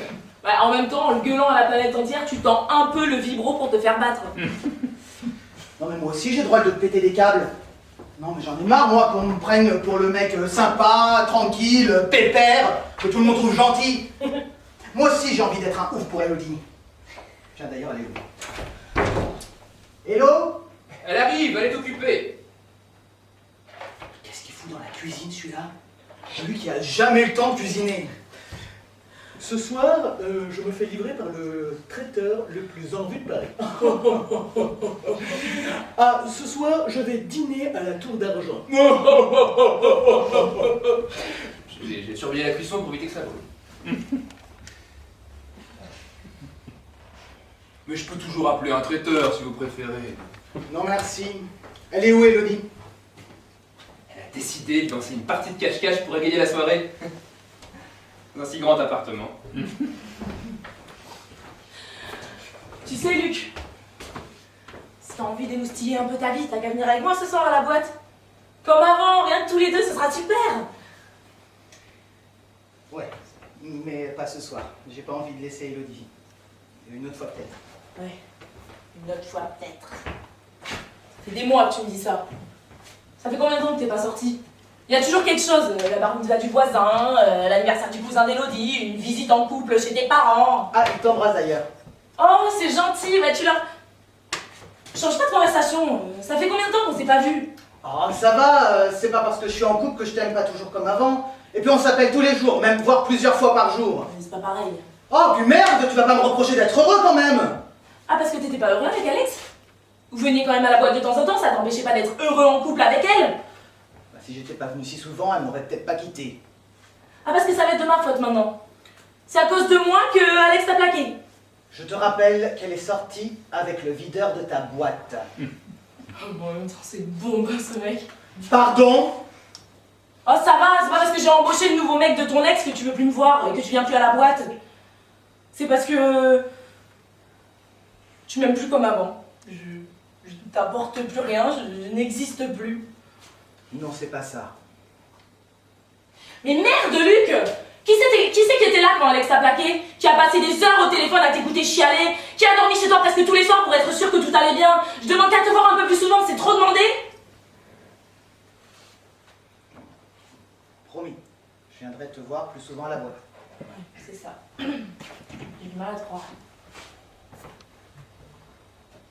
Bah, en même temps, en le gueulant à la planète entière, tu tends un peu le vibro pour te faire battre. Non mais moi aussi j'ai le droit de te péter des câbles. Non mais j'en ai marre moi qu'on me prenne pour le mec sympa, tranquille, pépère, que tout le monde trouve gentil. Moi aussi j'ai envie d'être un ouf pour Elodie. Tiens d'ailleurs elle est où? Hello? Elle arrive, elle est occupée. Qu'est-ce qu'il fout dans la cuisine celui-là? Lui qui a jamais le temps de cuisiner. Ce soir, je me fais livrer par le traiteur le plus en vue de Paris. Ah, ce soir, je vais dîner à la Tour d'Argent. J'ai surveillé la cuisson pour éviter que ça brûle. Mais je peux toujours appeler un traiteur si vous préférez. Non merci. Elle est où Elodie? Elle a décidé de lancer une partie de cache-cache pour égayer la soirée. Dans un si grand appartement. Tu sais, Luc, si t'as envie d'émoustiller un peu ta vie, t'as qu'à venir avec moi ce soir à la boîte. Comme avant, rien que tous les deux, ce sera super. Ouais, mais pas ce soir. J'ai pas envie de laisser Elodie. Une autre fois peut-être. Ouais, une autre fois peut-être. Ça fait des mois que tu me dis ça. Ça fait combien de temps que t'es pas sortie? Il y a toujours quelque chose, la bar mitzvah du voisin, l'anniversaire du cousin d'Elodie, une visite en couple chez tes parents. Ah, il t'embrasse d'ailleurs. Oh, c'est gentil, bah tu leur... Change pas de conversation, ça fait combien de temps qu'on s'est pas vus? Oh, ça va, c'est pas parce que je suis en couple que je t'aime pas toujours comme avant. Et puis on s'appelle tous les jours, même voire plusieurs fois par jour. Mais c'est pas pareil. Oh, puis merde, tu vas pas me reprocher d'être heureux quand même. Ah, parce que t'étais pas heureux avec Alex? Vous veniez quand même à la boîte de temps en temps, ça t'empêchait pas d'être heureux en couple avec elle? Bah, si j'étais pas venu si souvent, elle m'aurait peut-être pas quitté. Ah, parce que ça va être de ma faute maintenant. C'est à cause de moi que Alex t'a plaqué. Je te rappelle qu'elle est sortie avec le videur de ta boîte. Oh bon, en même temps, c'est bon ce mec. Pardon? Oh ça va, c'est pas parce que j'ai embauché le nouveau mec de ton ex que tu veux plus me voir et que tu viens plus à la boîte. C'est parce que... tu m'aimes plus comme avant. Je t'apporte plus rien, je n'existe plus. Non, c'est pas ça. Mais merde, Luc! Qui c'est qui était là quand Alex t'a plaqué? Qui a passé des heures au téléphone à t'écouter chialer? Qui a dormi chez toi presque tous les soirs pour être sûr que tout allait bien? Je demande qu'à te voir un peu plus souvent, c'est trop demandé? Promis, je viendrai te voir plus souvent à la boîte. C'est ça. J'ai du mal à te croire.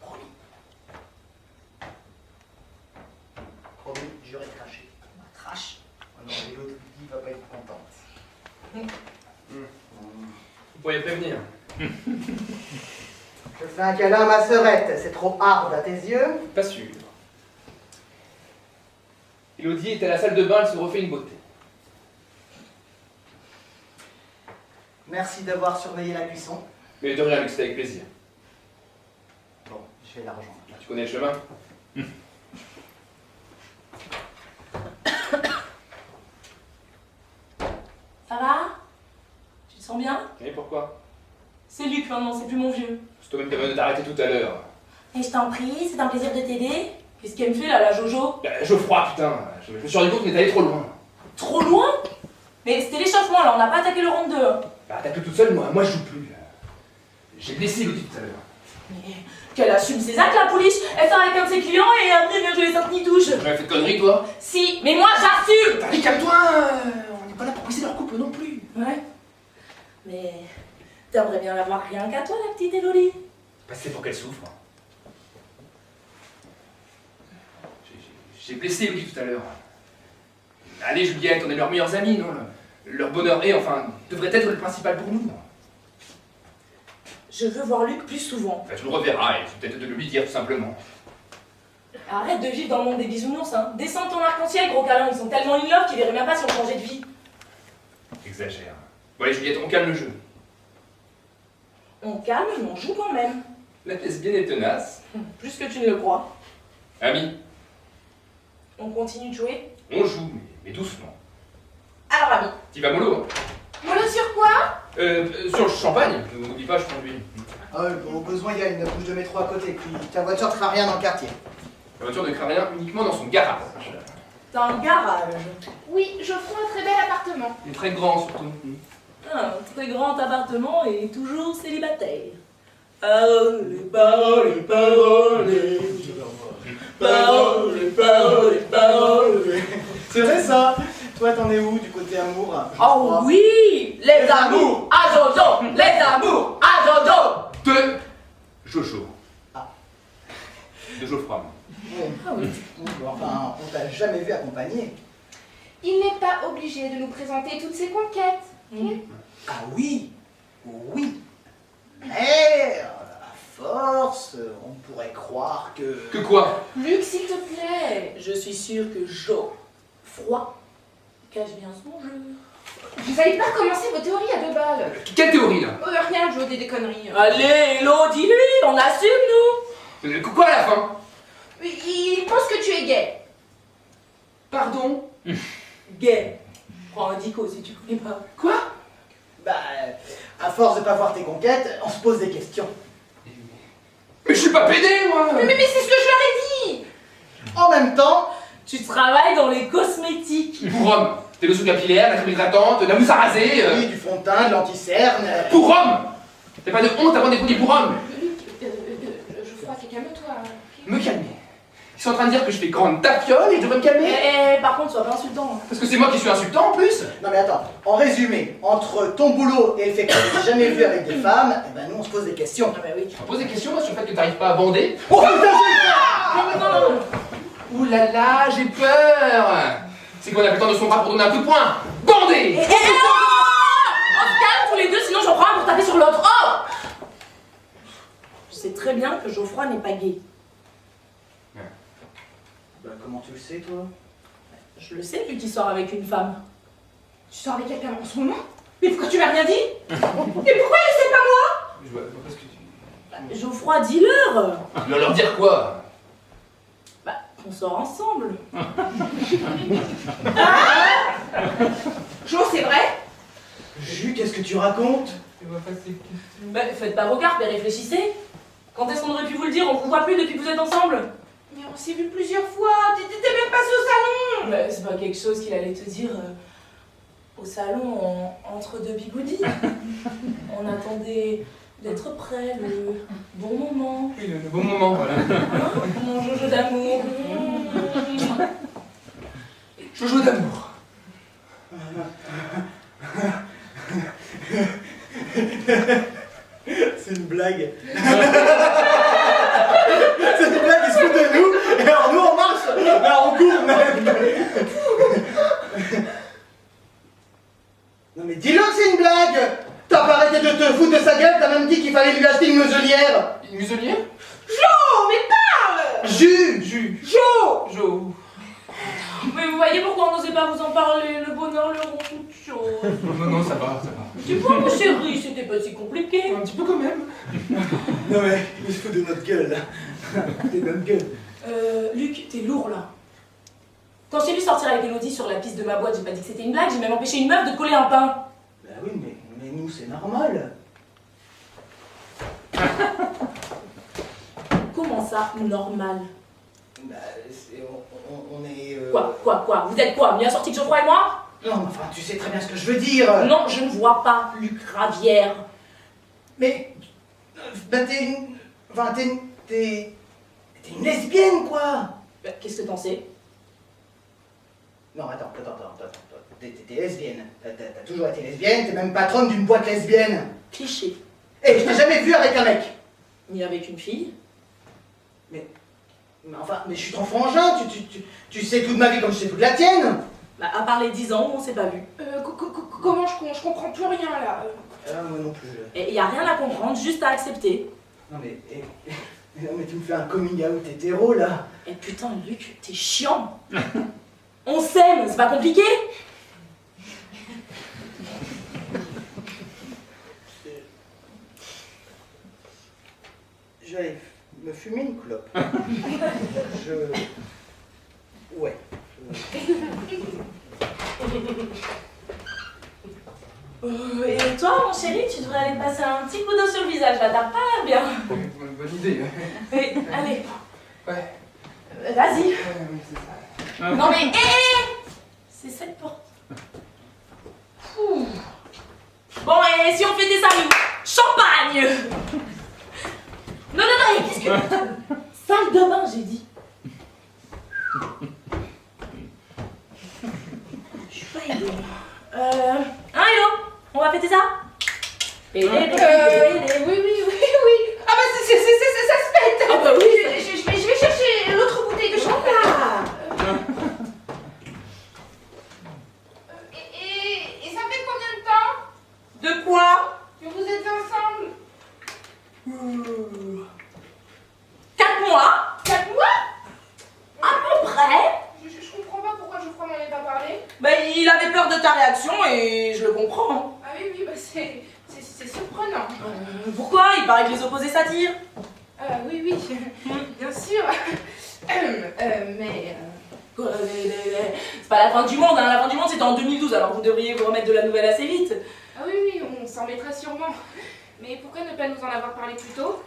Promis. Promis, j'aurai craché. Crache. Oh non, et l'autre qui va pas être contente. Vous pourriez prévenir. Je fais un câlin à ma sœurette, c'est trop hard à tes yeux? Pas sûr. Elodie est à la salle de bain, elle se refait une beauté. Merci d'avoir surveillé la cuisson. Mais de rien, Luc, c'était avec plaisir. Bon, je vais la rejoindre. Tu connais le chemin? Ça va? Tu te sens bien? Et pourquoi? C'est Luc maintenant, c'est plus mon vieux. C'est toi-même qui avais d'arrêter tout à l'heure. Et je t'en prie, c'est un plaisir de t'aider. Qu'est-ce qu'elle me fait là, la Jojo? Geoffroy, putain, je me suis rendu compte qu'on est allé trop loin. Trop loin? Mais c'était l'échauffement là, on n'a pas attaqué le round 2. Bah, t'as plus toute seule, moi je joue plus. J'ai blessé Elodie tout à l'heure. Mais qu'elle assume ses actes la pouliche. Elle sort avec un de ses clients et après elle vient jouer les Sainte-Nitouche. Tu m'as fait de conneries, toi? Si, mais moi j'assume. Allez, calme-toi, on n'est pas là pour briser leur couple non plus. Ouais. Mais t'aimerais bien la voir rien qu'à toi, la petite Elodie. Bah, c'est pour qu'elle souffre. J'ai blessé Elodie tout à l'heure. Allez, Juliette, on est leurs meilleurs amis, non? Leur bonheur est, enfin, devrait être le principal pour nous. Je veux voir Luc plus souvent. Bah, tu le reverras et tu peux peut-être de lui dire tout simplement. Arrête de vivre dans le monde des bisounours, hein. Descends ton arc-en-ciel, gros câlin. Ils sont tellement in love qu'ils verraient même pas si on changeait de vie. Exagère. Bon, allez, Juliette, on calme le jeu. On calme, mais on joue quand même. La lesbienne est tenace. Plus que tu ne le crois. Ami, On continue de jouer. on joue, mais doucement. Alors, ami. T'y vas mollo, hein? Mollo sur quoi? Sur le champagne. N'oublie pas, je conduis. Au besoin, il y a une bouche de métro à côté, puis ta voiture ne fera rien dans le quartier. La voiture ne craint rien uniquement dans son garage. T'as un garage. Oui, j'offre un très bel appartement. Il est très grand surtout. Un très grand appartement et toujours célibataire. Parole, parole, parole. Parole, parole, parole. C'est vrai ça. Toi, t'en es où du côté amour? Oh oui, les amours à Jojo, les amours à Jojo. De Jojo. Ah. De Geoffroy. Ah oui. Enfin, on t'a jamais vu accompagné. Il n'est pas obligé de nous présenter toutes ses conquêtes. Ah oui, oui. Mais à force, on pourrait croire que... Que quoi? Luc, s'il te plaît. Je suis sûre que Geoffroy cache bien son jeu. Vous allez pas recommencer vos théories à deux balles. Quelle théorie là? Oh, rien, je dis des conneries. Allez, Hello, dis-lui, on assume nous. Quoi à la fin? Il pense que tu es gay. Pardon? Gay. Prends un dico si tu connais pas. Quoi? Bah, à force de pas voir tes conquêtes, on se pose des questions. Mais je suis pas pédé moi! Mais c'est ce que je leur ai dit. En même temps, Tu travailles dans les cosmétiques. Pour Rome, des lotions capillaires, de la crème hydratante, de la mousse à raser. oui, du fond de teint, de l'anti-cerne... Pour Rome! T'as pas de honte à vendre des produits pour Rome? Je crois que calme-toi. Me calmer. Ils sont en train de dire que je fais grande tapiole et je devrais me calmer? Par contre, sois pas insultant. Parce que c'est moi qui suis insultant en plus? Non mais attends, en résumé, entre ton boulot et le fait que tu n'as jamais vu avec des femmes, eh ben nous on se pose des questions. Ah bah oui. Je me pose des questions moi sur le fait que t'arrives pas à bander. Oh putain, j'ai Non. Ouh là là, j'ai peur! C'est qu'on a plus le temps de son bras pour donner un coup de poing! Bandez! On se calme tous les deux, sinon j'en prends un pour taper sur l'autre. Oh! Je sais très bien que Geoffroy n'est pas gay. Bah comment tu le sais toi? Je le sais vu qu'il sort avec une femme. Tu sors avec quelqu'un en ce moment? Mais pourquoi tu m'as rien dit? Et pourquoi il sait pas moi? Je vois pas ce que tu... Geoffroy, dis-leur. Leur dire quoi? Bah, qu'on sort ensemble. Ah Jo, c'est vrai? Jus, qu'est-ce que tu racontes? Bah, faites pas vos cartes, mais réfléchissez. Quand est-ce qu'on aurait pu vous le dire? On vous voit plus depuis que vous êtes ensemble. Mais on s'est vu plusieurs fois, t'étais même passé au salon. Bah, c'est pas quelque chose qu'il allait te dire au salon entre deux bigoudis. On attendait d'être prêt, le bon moment. Oui, le bon moment, voilà. Mon jojo d'amour. Jojo d'amour. C'est une blague. C'est une blague, ils se foutent de nous, et alors nous on marche, alors on court même. Non mais dis-le que c'est une blague. T'as pas arrêté de te foutre de sa gueule, t'as même dit qu'il fallait lui acheter une muselière. Une muselière? Jo, mais parle. Jus. Jo. Mais vous voyez pourquoi on n'osait pas vous en parler? Le bonheur, le rend toute chose. Non, ça va. Tu vois, mon chéri, c'était pas si compliqué. Un petit peu quand même. Non mais, il se fout de notre gueule là. T'es notre gueule. Luc, t'es lourd là. Quand j'ai vu sortir avec Elodie sur la piste de ma boîte, j'ai pas dit que c'était une blague, j'ai même empêché une meuf de te coller un pain. Bah oui, mais nous c'est normal. Comment ça, normal? Bah, on est... Quoi? Vous êtes quoi? Bien sortis que Geoffroy et moi? Non, mais enfin, tu sais très bien ce que je veux dire. Non, je ne vois pas Luc Ravière. Mais... Bah t'es une... Enfin, t'es une lesbienne, quoi. Bah, qu'est-ce que t'en sais? Non, attends. T'es lesbienne. T'as toujours été lesbienne, t'es même patronne d'une boîte lesbienne. Cliché. Et je t'ai jamais vu avec un mec. Ni avec une fille. Mais je suis ton frangin, tu sais toute ma vie comme je sais toute la tienne. Bah, à part les 10 ans où on s'est pas vu. Comment je comprends plus rien là. Moi non plus. Et y a rien à comprendre, juste à accepter. Non mais tu me fais un coming out hétéro là. Et putain, Luc, t'es chiant. On s'aime, c'est pas compliqué. J'allais me fumer une clope. Ouais. Et toi, mon chéri, tu devrais aller passer un petit coup d'eau sur le visage, là, t'as pas l'air bien. Bonne idée. Oui, allez. Ouais. Vas-y. Oui, c'est ça. Non mais, c'est cette porte. Ouh. Bon, et si on fait des saluts? Champagne. Non, qu'est-ce que... Salle de bain, j'ai dit. Je suis pas aidée. Hello, on va fêter ça? Oui. Ah bah ça se pète. Ah bah oui. Je vais chercher l'autre bouteille de champagne. Et ça fait combien de temps De quoi? que vous êtes ensemble? 4 mois? 4 mois? À peu près. Je comprends pas pourquoi Geoffroy m'en avait pas parlé. Bah, il avait peur de ta réaction et je le comprends. Ah oui, bah c'est surprenant. Pourquoi? Il paraît que les opposés s'attirent. Oui, bien sûr. Mais... C'est pas la fin du monde, hein. La fin du monde c'était en 2012, alors vous devriez vous remettre de la nouvelle assez vite. Ah oui, on s'en mettra sûrement. Mais pourquoi ne pas nous en avoir parlé plus tôt?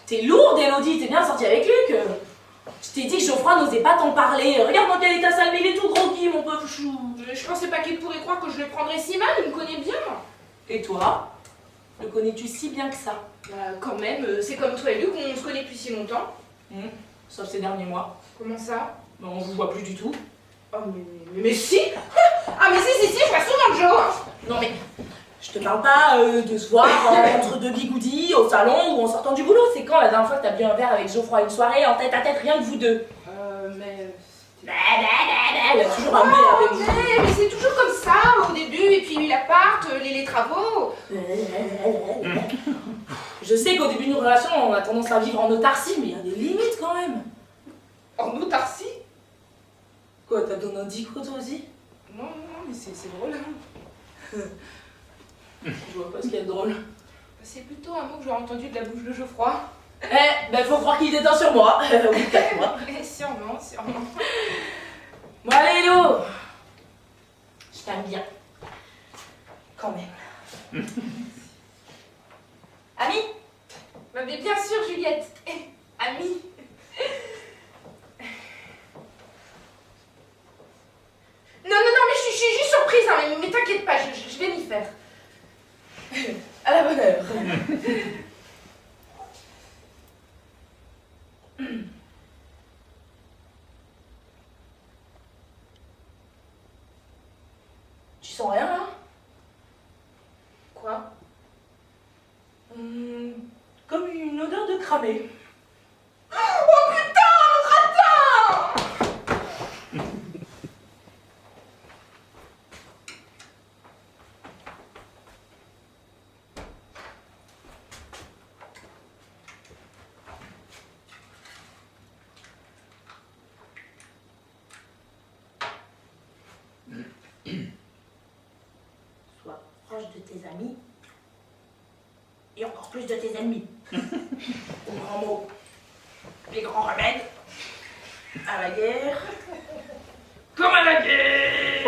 T'es lourde, Elodie, t'es bien sortie avec Luc. Je t'ai dit que Geoffroy n'osait pas t'en parler. Regarde dans quel état sale, mais il est tout groggy, mon pauvre chou. Je pensais pas qu'il pourrait croire que je le prendrais si mal, il me connaît bien. Et toi? Le connais-tu si bien que ça? Bah quand même, c'est comme toi et Luc, on se connaît depuis si longtemps. Sauf ces derniers mois. Comment ça? Bah, on vous voit plus du tout. Oh mais si. Ah mais si, je vois souvent Joe. Non mais, je te parle pas de se voir entre deux bigoudis, au salon ou en sortant du boulot. C'est quand la dernière fois que t'as bu un verre avec Geoffroy, une soirée en tête à tête, rien que vous deux? Mais... Il a toujours un mail avec vous. Mais c'est toujours comme ça au début, et puis l'appart, les travaux. Je sais qu'au début d'une relation, on a tendance à vivre en autarcie, mais il y a des limites quand même. En autarcie? Quoi, t'as besoin d'un dico toi aussi? Non, mais c'est drôle. Je vois pas ce qu'il y a de drôle. C'est plutôt un mot que j'aurais entendu de la bouche de Geoffroy. Ben faut croire qu'il détend sur moi. Oui, 4 mois. Sûrement. Bon allez, Hello. t'inquiète pas, je vais m'y faire. À la bonne heure. Tu sens rien là? Quoi? Comme une odeur de cramé. Oh putain, notre gratin! Sois proche de tes amis et encore plus de tes ennemis. Grand mot. Les grands remèdes. À la guerre. Comme à la guerre.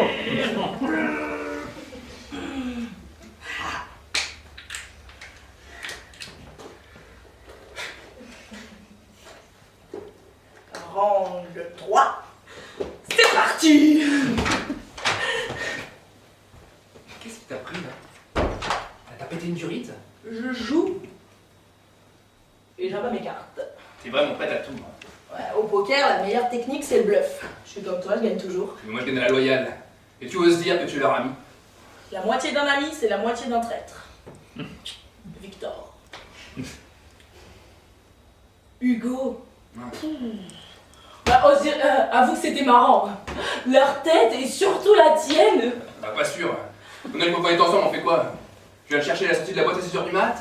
Range 3. C'est parti. Qu'est-ce qui t'a pris là? T'as pété une durite? Je joue et j'abats mes cartes. T'es vraiment prête à tout. Hein. Ouais, au poker, la meilleure technique, c'est le bluff. Je suis comme toi, je gagne toujours. Mais moi je gagne à la loyale. Et tu oses dire que tu es leur ami? La moitié d'un ami, c'est la moitié d'un traître. Victor. Hugo. Bah, avoue que c'était marrant. Leur tête et surtout la tienne. Bah pas sûr. On a une fois qu'on est ensemble, on fait quoi? Je viens te chercher à la sortie de la boîte à 6h du mat?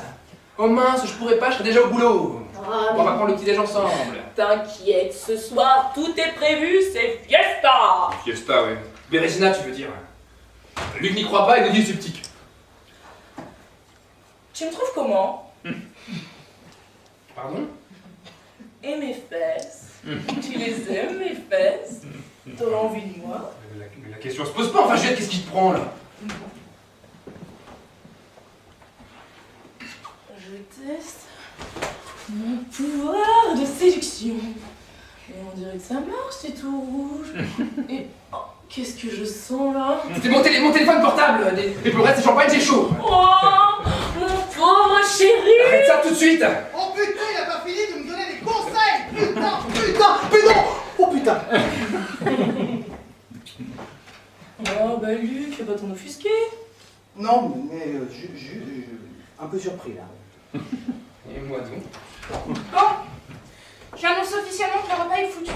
Oh mince, je pourrais pas, je serais déjà au boulot. Ah, On va prendre le petit-déj ensemble. T'inquiète, ce soir, tout est prévu, c'est fiesta. Fiesta, ouais. Bérésina, tu veux dire. Luc n'y croit pas et nous dit subtil. Tu me trouves comment? Pardon? Et mes fesses? Tu les aimes, mes fesses? T'aurais envie de moi? Mais la question se pose pas, enfin Juliette, qu'est-ce qui te prend là? Je teste mon pouvoir de séduction. Et on dirait que ça marche, c'est tout rouge. Et oh, qu'est-ce que je sens là? C'était mon téléphone portable. Et pour le reste, c'est champagne, c'est chaud. Oh, mon pauvre chéri! Arrête ça tout de suite. Oh putain, il a pas fini de me donner des conseils! Putain! Oh putain! Oh bah Luc, fais pas ton offusqué. Non, mais un peu surpris là. Et moi donc? Bon, j'annonce officiellement que le repas est foutu.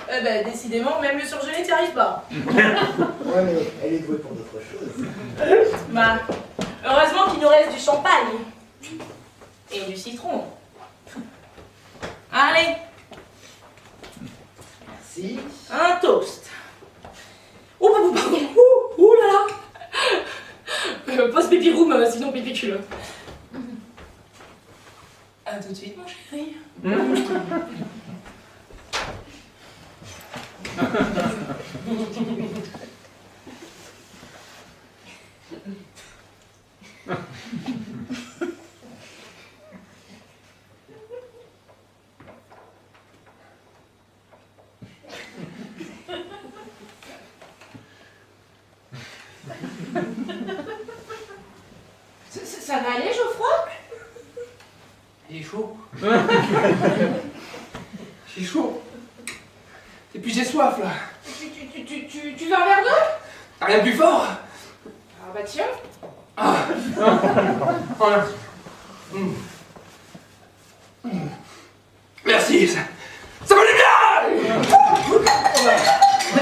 Eh ben décidément, même le surgelé t'y arrive pas. Ouais, mais elle est douée pour d'autres choses. Bah, heureusement qu'il nous reste du champagne. Et du citron. Allez, Merci. un toast. Oh, pardon. Ouh là là. Pose pipi room, sinon pipi cul. À tout de suite, mon chéri. Ça va aller, Geoffroy? Il est chaud. J'ai chaud. Et puis j'ai soif là. Tu veux un verre d'eau? T'as rien de plus fort? Ah bah tiens. Ah. Voilà. Merci, ça va du bien.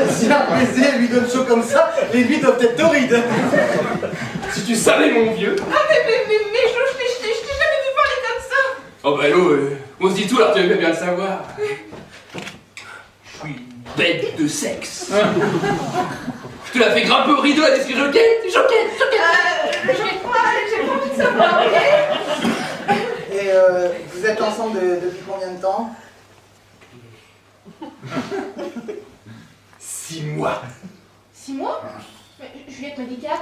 Si un baiser elle lui donne chaud comme ça, les nuits doivent être torrides. Si tu savais, mon vieux. Ah mais je t'ai jamais vu parler comme ça. Oh bah hello, on se dit tout alors tu veux bien le savoir. Je suis une bête de sexe. Je te la fais grimper au rideau à des joquettes. J'ai pas envie de savoir, ok? Et vous êtes ensemble depuis combien de temps? 6 mois. 6 mois? Mais Juliette m'a dit 4.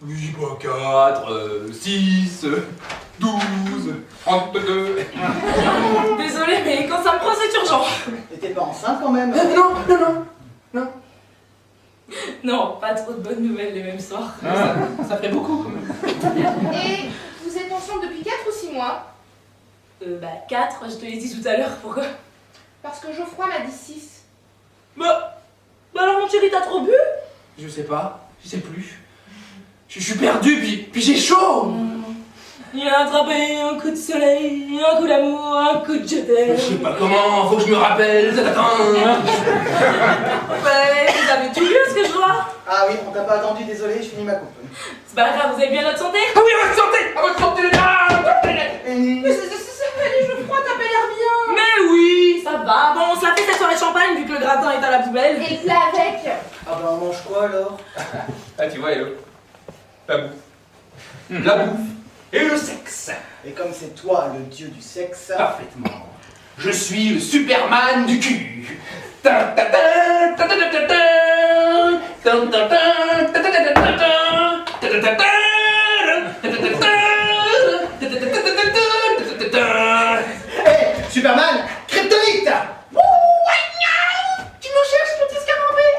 Oui, pas 4, 6, 12, 32. Désolée, mais quand ça me prend, c'est urgent. Et t'es pas enceinte quand même? Non. Non, pas trop de bonnes nouvelles les mêmes soirs. Ça ferait beaucoup quand même. Et vous êtes ensemble depuis 4 ou 6 mois? 4, je te l'ai dit tout à l'heure, pourquoi? Parce que Geoffroy m'a dit 6. Bah alors mon chéri, t'as trop bu? Je sais pas, je sais plus. Je suis perdu, puis j'ai chaud. Il a attrapé un coup de soleil, un coup d'amour, un coup de je t'aime. Je sais pas comment, faut que je me rappelle. Vous avez tout lu ce que je vois? Ah oui, on t'a pas attendu, désolé, je finis ma coupe. C'est pas grave, vous avez bien notre santé? Ah oui, à votre santé! À votre santé, les gars! Mais ça va aller, Geoffroy, t'as pas l'air bien. Mais oui, ça va. Bon, on se la fait cette soirée champagne vu que le gratin est à la poubelle. Et le plat avec? Ah bah on mange quoi alors? Ah tu vois, Hello. La bouffe. La bouffe. Et le sexe. Et comme c'est toi le dieu du sexe... Parfaitement. Je suis le Superman du cul. Hey, Superman, kryptonite! Tu nous cherches, petit scarabée?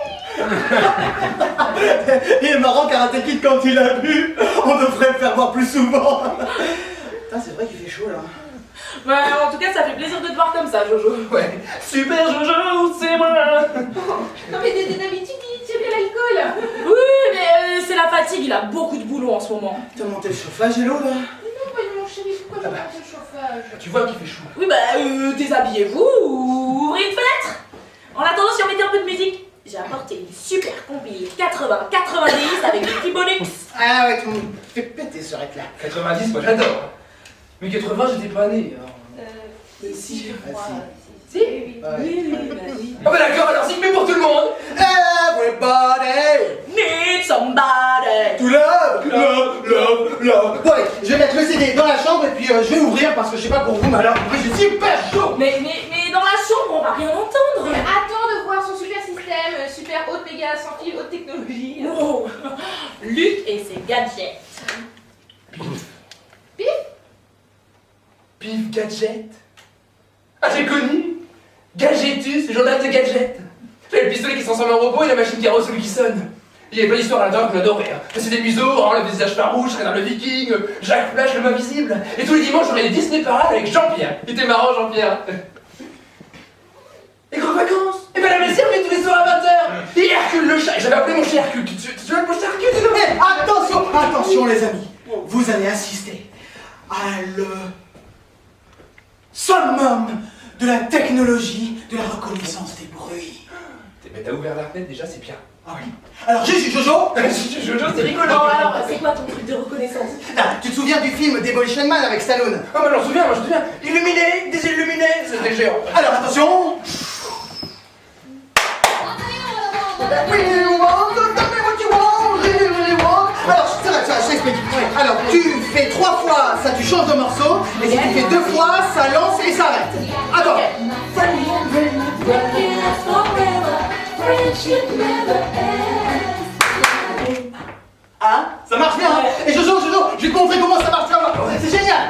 Il est marrant Karate Kid quand il a bu, on devrait le faire voir plus souvent. Putain, c'est vrai qu'il fait chaud là. Ouais, en tout cas, ça fait plaisir de te voir comme ça, Jojo. Ouais. Super Jojo, c'est moi. Non mais d'habitude, tu aimes bien l'alcool. Oui, mais c'est la fatigue, il a beaucoup de boulot en ce moment. T'as monté le chauffage, Hello là? Non, voyons, mon chéri, pourquoi tu montes le chauffage? Tu vois qu'il fait chaud. Oui, déshabillez-vous ou ouvrez une fenêtre. En attendant, si on mettait un peu de musique, j'ai apporté une super compil 80-90 avec des petits bonus. Ah ouais, tu me fais péter ce rec là. 90, moi j'adore. Mais 80, j'étais pas né. Si, je crois. Ah, Si? Ouais. Oui. Ah bah d'accord, alors c'est mais pour tout le monde. Everybody Need somebody. to love. Ouais, je vais mettre le CD dans la chambre et puis je vais ouvrir parce que je sais pas pour vous, mais alors j'ai super chaud. Mais dans la chambre, on va rien entendre. Attends de voir son super système, super haute méga sans fil, haute technologie. Oh. Luc et ses gadgets. Pif Gadget. Ah j'ai connu. Gadgetus, le journal de Gadget. J'avais le pistolet qui se transforme en robot et la machine qui arrose qui sonne. Il y avait plein d'histoires à l'intérieur que j'adorais. C'est des museaux, le visage farouche, Renard le Viking, Jacques Flash le invisible. Et tous les dimanches j'aurais des Disney Parades avec Jean-Pierre. Il était marrant Jean-Pierre. Les grandes vacances. Et ben la messe servait tous les soirs à 20h. Et Hercule le chat. Et j'avais appelé mon chat Hercule. Tu vois mon chat Hercule? Eh, attention les amis, vous allez assister à le summum de la technologie de la reconnaissance des bruits. Mais t'as ouvert la fenêtre déjà, c'est bien. Ah oui. Alors Jojo, Jojo, c'est rigolo. Non, alors, c'est quoi ton truc de reconnaissance? tu te souviens du film Demolition Man avec Stallone? Ah bah j'en souviens, moi je me souviens. Illuminé, désilluminé, c'était géant. Alors attention. Alors, c'est vrai, je t'explique. Alors, tu fais 3 fois, ça tu changes de morceau, et si tu fais 2 fois, ça lance et s'arrête. Attends. Hein? Ça marche bien, hein? Et Jojo, je vais te montrer comment ça marche là. C'est génial.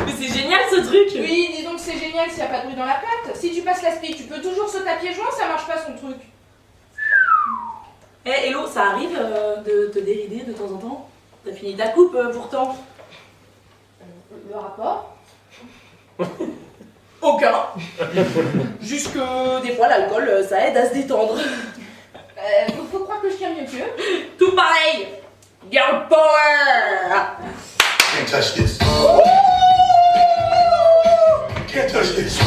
Mais c'est génial ce truc. Oui, dis donc c'est génial s'il n'y a pas de bruit dans la pâte. Si tu passes l'aspi, tu peux toujours sauter à pieds joints, ça marche pas son truc. Eh, Hello, ça arrive de te dérider de temps en temps? T'as fini ta coupe pourtant? Le rapport? Aucun. Juste que des fois l'alcool ça aide à se détendre. Faut croire que je tiens mieux qu'eux. Tout pareil. Girl power. Can't touch this. Can't touch this.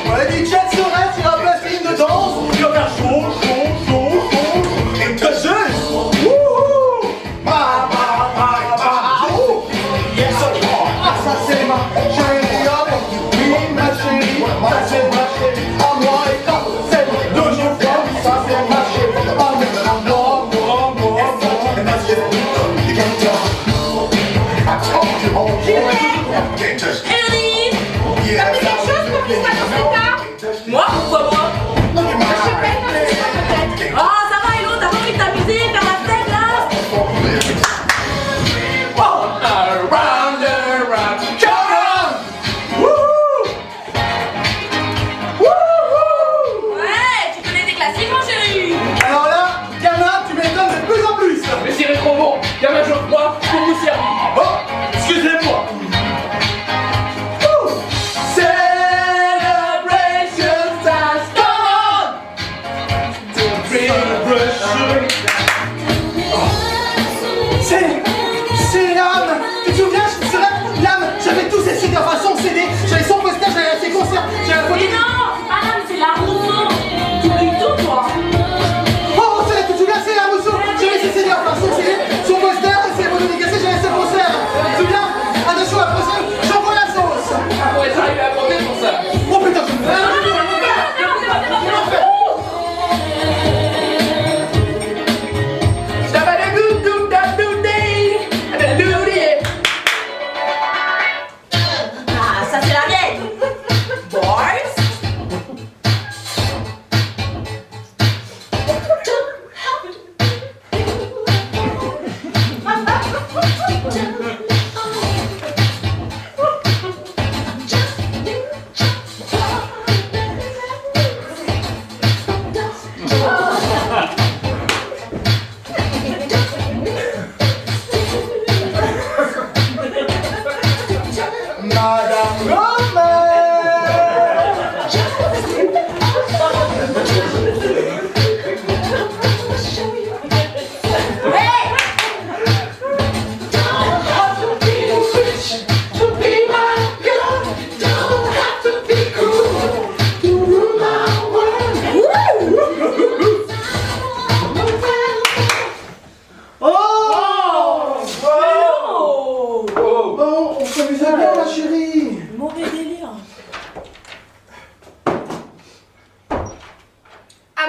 Ouais, DJ Sorel, il va placer une danse, il va faire chaud. Can't touch this. Yes, ah, ça c'est ma chérie, oui, ma chérie, ça c'est ma chérie, à moi et là, c'est de Geoffroy, ça c'est ma chérie, à moi, Can't touch this. Ellie. Yeah. T'as fait quelque chose pour qu'il soit dans cet état? Moi? Pourquoi moi?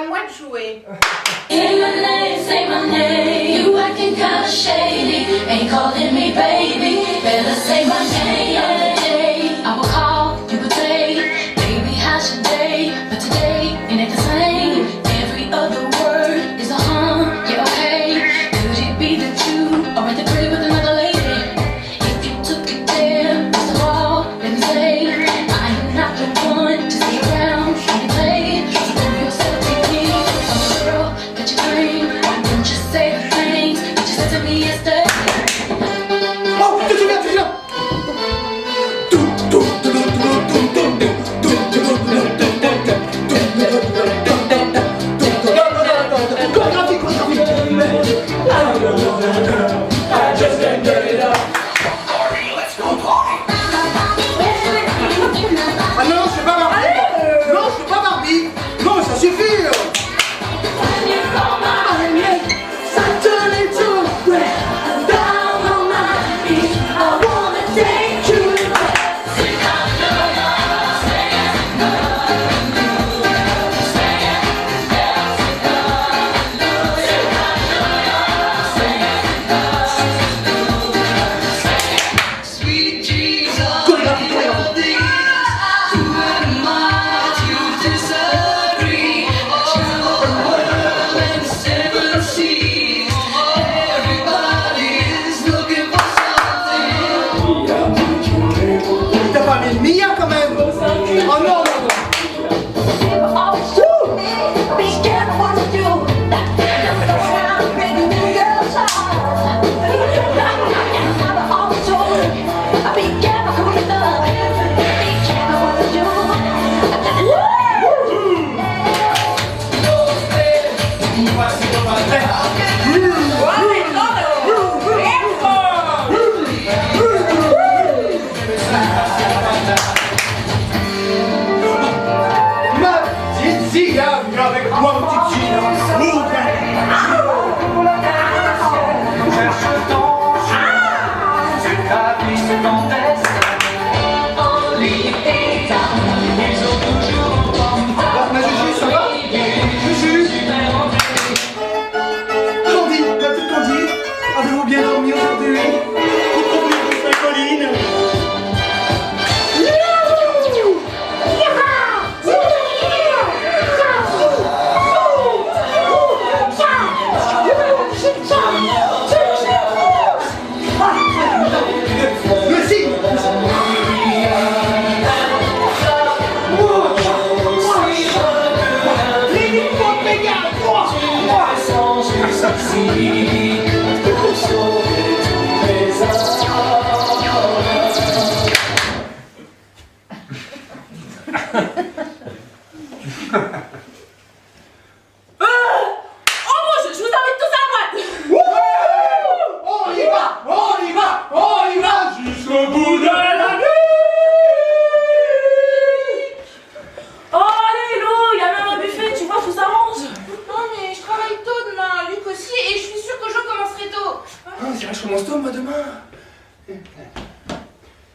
à moi de jouer. Say my name, say my name. You acting kinda shady. Ain't calling me baby. Better say my name. I will call, you would say, baby, how's your day? But today, it ain't the same. Every other word is a yeah, okay. Could it be that you are at the crib with another lady? If you took it there, first of all, let me say, I am not the one to stay around when you play. So prove yourself to me. I'm a girl that you claim. Why don't you say the things that you said to me yesterday? Oh, tu te souviens, tu viens. Ah non, je fais pas Barbie. Non, je fais pas Barbie. Non, ça suffit. T'as pas mis Mia quand même. Oh non.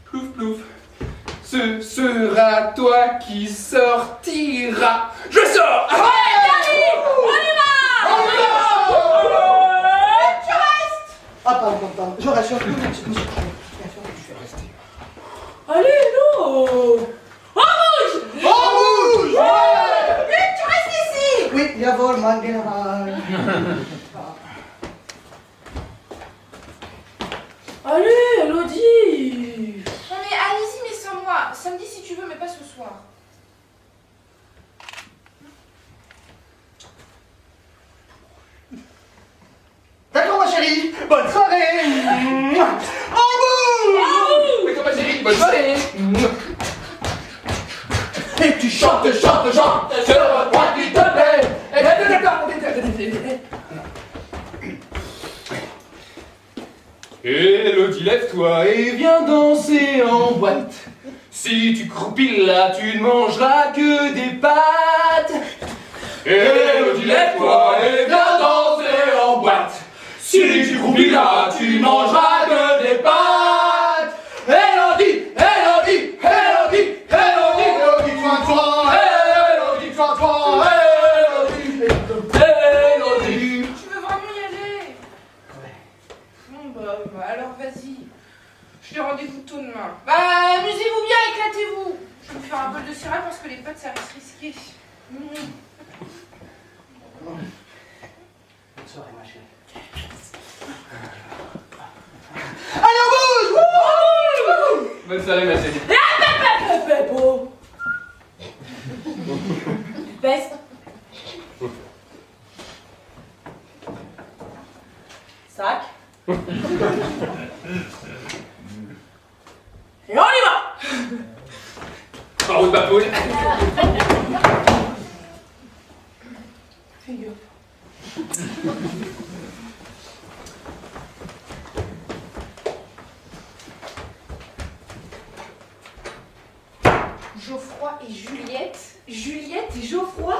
Plouf plouf. Ce sera toi qui sortira. Je sors. Tu restes. Ah pardon. Je reste. Je vais rester. Allez, non. En rouge. Tu restes ici. Oui, jawohl, mein General. Allez, Elodie. Non mais allez-y, mais sans moi. Samedi si tu veux, mais pas ce soir. D'accord ma chérie. Bonne soirée. En rouge. D'accord ma chérie, bonne soirée. Et tu chantes sur le point qui te plaît. Elodie, lève-toi et viens danser en boîte. Si tu croupis là, tu ne mangeras que des pâtes. Elodie, lève-toi et viens danser en boîte. Si tu croupis là, tu ne mangeras que des pâtes. Elodie, Elodie, Elodie, Elodie, Elodie, toi, Elodie, toi, Elodie. soirée, ma chérie. Beau. Veste. Sac. Et on y va. En route, ma poule. Figure. Geoffroy et Juliette. Juliette et Geoffroy.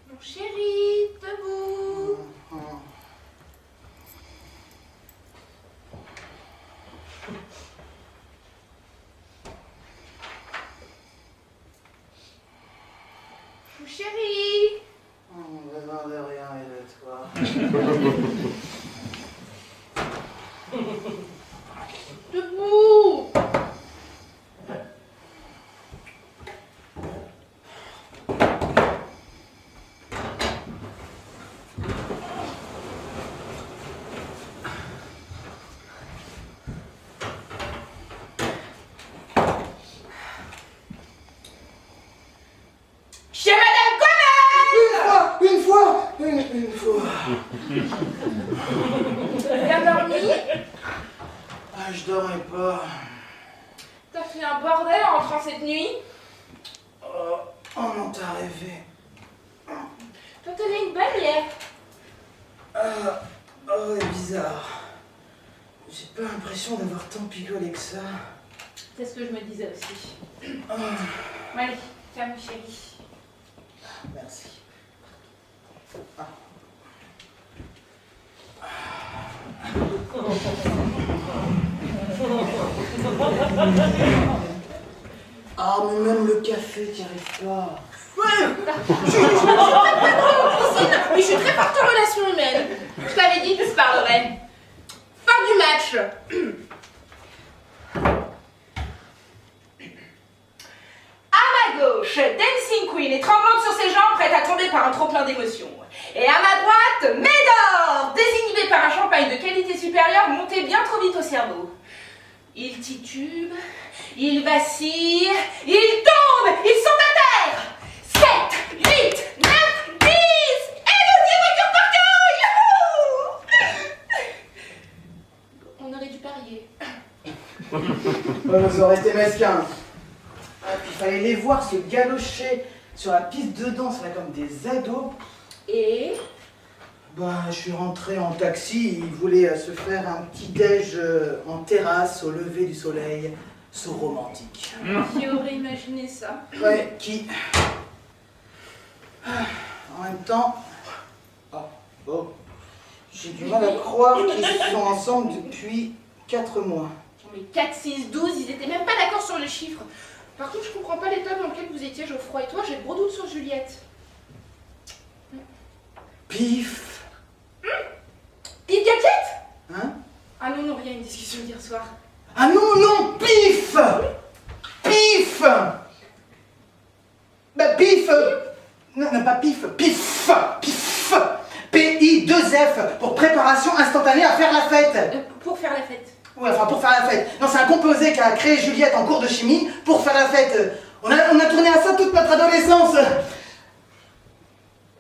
Mon chéri, debout. Mon chéri. On ne demande rien et de toi. Debout. Chez Madame Gomez. Une fois. Bien dormi? Ah, je dormais pas. T'as fait un bordel en rentrant cette nuit? Oh non, t'as rêvé. Toi, t'avais une bannière. Oh, c'est bizarre. J'ai pas l'impression d'avoir tant picolé que ça. C'est ce que je me disais aussi. Oh, Allez, tiens, mon chéri. merci. Ah, mais même le café, t'y arrives pas. Mais je suis très forte en relations humaines. Je t'avais dit que je parlerais. Fin du match. À ma gauche, Dancing Queen est tremblante sur ses jambes, prête à tomber par un trop-plein d'émotions. Et à ma droite, Médor, désinhibé par un champagne de qualité supérieure monté bien trop vite au cerveau. Il titube, il vacille, il tombe, ils sont à terre. 7, 8, 9, 10, et Elodie retourne partout. Youhou! On aurait dû parier. Ouais, vous aurez été mesquins. Ah, puis il fallait les voir se galocher sur la piste de danse là comme des ados. Et bah, je suis rentré en taxi, il voulait se faire un petit déj en terrasse au lever du soleil so romantique. Qui aurait imaginé ça? Ouais, qui... En même temps... Ah, bon... J'ai du mal à croire qu'ils sont ensemble depuis 4 mois. Mais 4, 6, 12, ils étaient même pas d'accord sur le chiffre. Par contre, je comprends pas l'état dans lequel vous étiez, Geoffroy et toi, j'ai de gros doutes sur Juliette. Pif. Pif Gadget? Hein? Ah non, non, rien, une discussion d'hier soir. Ah non, non, pif. Pif. Bah pif. Non, non, pas pif, pif. Pif. P-I-2-F pour préparation instantanée à faire la fête. Pour faire la fête. Ouais, enfin pour faire la fête. Non, c'est un composé qu'a créé Juliette en cours de chimie pour faire la fête. On a tourné à ça toute notre adolescence.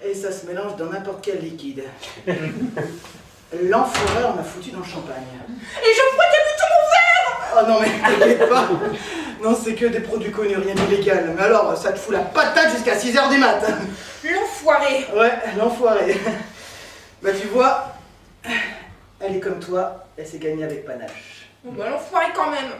Et ça se mélange dans n'importe quel liquide. L'enfoireur m'a foutu dans le champagne. Et Geoffroy, t'as bu tout mon verre! Oh non mais t'inquiète pas. Non, c'est que des produits connus, rien d'illégal. Mais alors, ça te fout la patate jusqu'à 6h du mat. L'enfoiré. Ouais, l'enfoiré. Bah tu vois, elle est comme toi, elle s'est gagnée avec panache. Bon bah l'enfoiré quand même.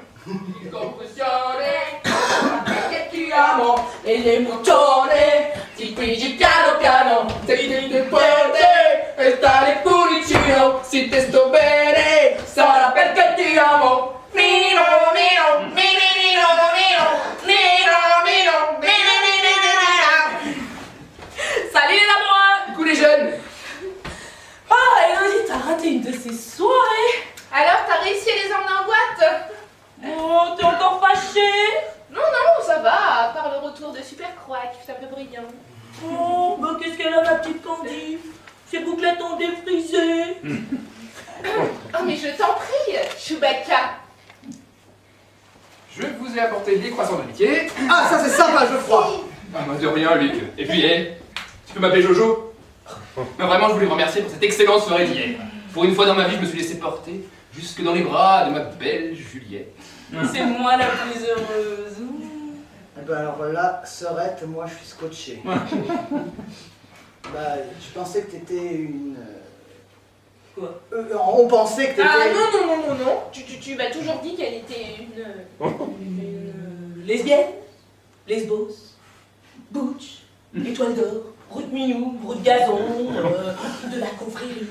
Che ti amo e le motore ti pigi piano piano sei del forte e stare pure vicino se te sto bene sarà perché ti amo Nino Nino Nino Nino Nino Nino Nino Nino. Salut les amoureux. Coucou les jeunes. Ah Elodie, t'as raté une de ces soirées. Alors, t'as réussi à les emmener en boîte? Oh, t'es encore fâchée? Non, non, ça va, à part le retour de Super Croac, c'est un peu brillant. Oh, bah qu'est-ce qu'elle a la petite Candy? Ses bouclettes ont défrisé. Oh, mais je t'en prie, Chewbacca. Je vous ai apporté des croissants d'amitié. Ah, ça c'est sympa, je crois. Ah, bah de rien, Luc. Et puis, tu peux m'appeler Jojo? Mais vraiment, je voulais vous remercier pour cette excellente soirée d'hier. Pour une fois dans ma vie, je me suis laissé porter jusque dans les bras de ma belle Juliette. C'est moi la plus heureuse. Eh ben alors là, Sorette, moi je suis scotché. Bah, je pensais que t'étais une... Quoi? On pensait que t'étais... Ah non, non, non, non, non. Tu m'as toujours dit qu'elle était une lesbienne, lesbos, butch, étoile d'or, brut minou, brut gazon, de la confrérie,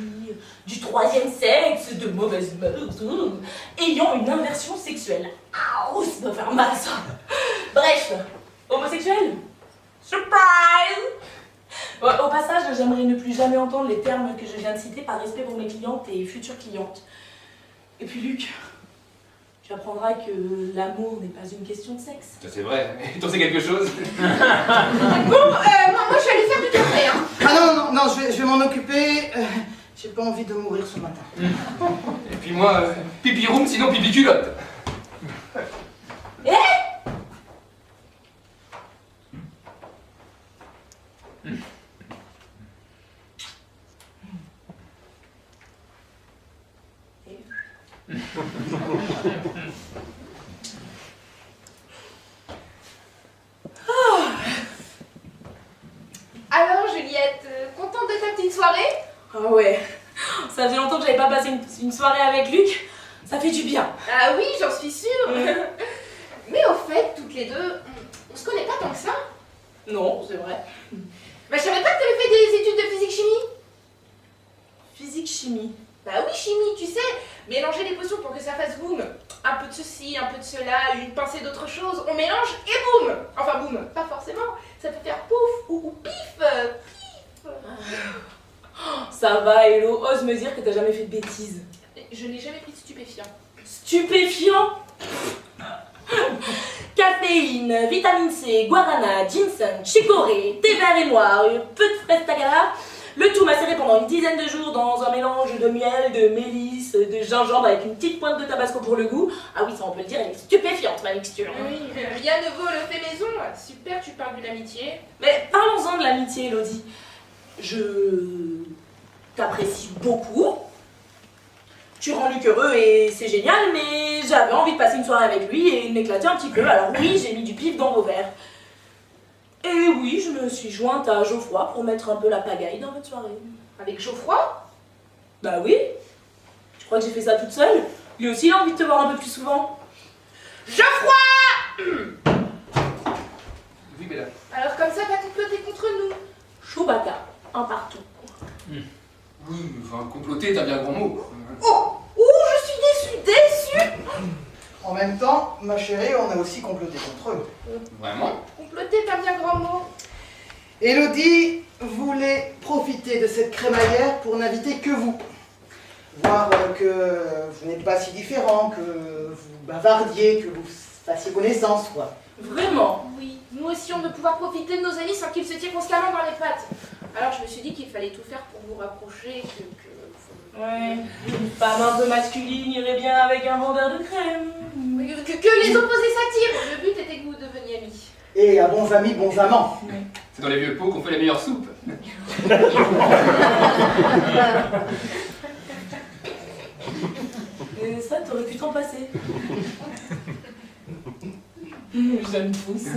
du troisième sexe, de mauvaises mœurs, ayant une inversion sexuelle. Ah, ça doit faire mal ça. Bref, homosexuel. Surprise. Ouais, au passage, j'aimerais ne plus jamais entendre les termes que je viens de citer par respect pour mes clientes et futures clientes. Et puis Luc, tu apprendras que l'amour n'est pas une question de sexe. Ça c'est vrai, mais t'en sais quelque chose? Bon, moi je vais aller faire du café, hein. Ah non, non, non, je vais m'en occuper. J'ai pas envie de mourir ce matin. Et puis moi, pipi room, sinon pipi culotte. Eh? Alors Juliette, contente de ta petite soirée? Ah ouais, ça faisait longtemps que j'avais pas passé une soirée avec Luc. Ça fait du bien. Ah oui, j'en suis sûre. Mais au fait, toutes les deux, on se connaît pas tant que ça. Non, c'est vrai. Bah je savais pas que t'avais fait des études de physique-chimie. Physique-chimie. Bah oui, chimie, tu sais, mélanger les potions pour que ça fasse boum. Un peu de ceci, un peu de cela, une pincée d'autre chose, on mélange et boum. Enfin boum, pas forcément, ça peut faire pouf ou pif, pif. Ça va, Hello, ose me dire que t'as jamais fait de bêtises. Je n'ai jamais pris de stupéfiant. Stupéfiant? Caféine, vitamine C, guarana, ginseng, chicorée, thé vert et noir, peu de fraises tagala, le tout macéré pendant une dizaine de jours dans un mélange de miel, de mélisse, de gingembre avec une petite pointe de tabasco pour le goût. Ah oui, ça on peut le dire, elle est stupéfiante ma mixture. Oui, rien ne vaut le fait maison. Super, tu parles d'une amitié. Mais parlons-en de l'amitié, Elodie. Je t'apprécie beaucoup. Tu rends Luc heureux et c'est génial, mais j'avais envie de passer une soirée avec lui et de m'éclater un petit peu. Alors oui, j'ai mis du pif dans vos verres. Et oui, je me suis jointe à Geoffroy pour mettre un peu la pagaille dans votre soirée. Avec Geoffroy? Bah oui. Tu crois que j'ai fait ça toute seule? Lui aussi, il a envie de te voir un peu plus souvent. Geoffroy! Oui, mesdames. Alors comme ça, t'as comploté contre nous. Chewbacca, un partout. Oui, enfin, comploter est un bien grand mot. Oh, je suis déçue. En même temps, ma chérie, on a aussi comploté contre eux. Vraiment? Comploter est un bien grand mot. Élodie voulait profiter de cette crémaillère pour n'inviter que vous. Voir que vous n'êtes pas si différents, que vous bavardiez, que vous fassiez connaissance, quoi. Vraiment? Oui, nous aussi on veut pouvoir profiter de nos amis sans qu'ils se tirent constamment dans les pattes. Alors je me suis dit qu'il fallait tout faire pour vous rapprocher, Ouais, une femme un peu masculine irait bien avec un vendeur de crème. Que les opposés s'attirent. Le but était que vous deveniez amis. Et à bons amis, bons amants. C'est dans les vieux pots qu'on fait la meilleure soupe. Et ça, t'aurais pu t'en passer. Jeune pousse.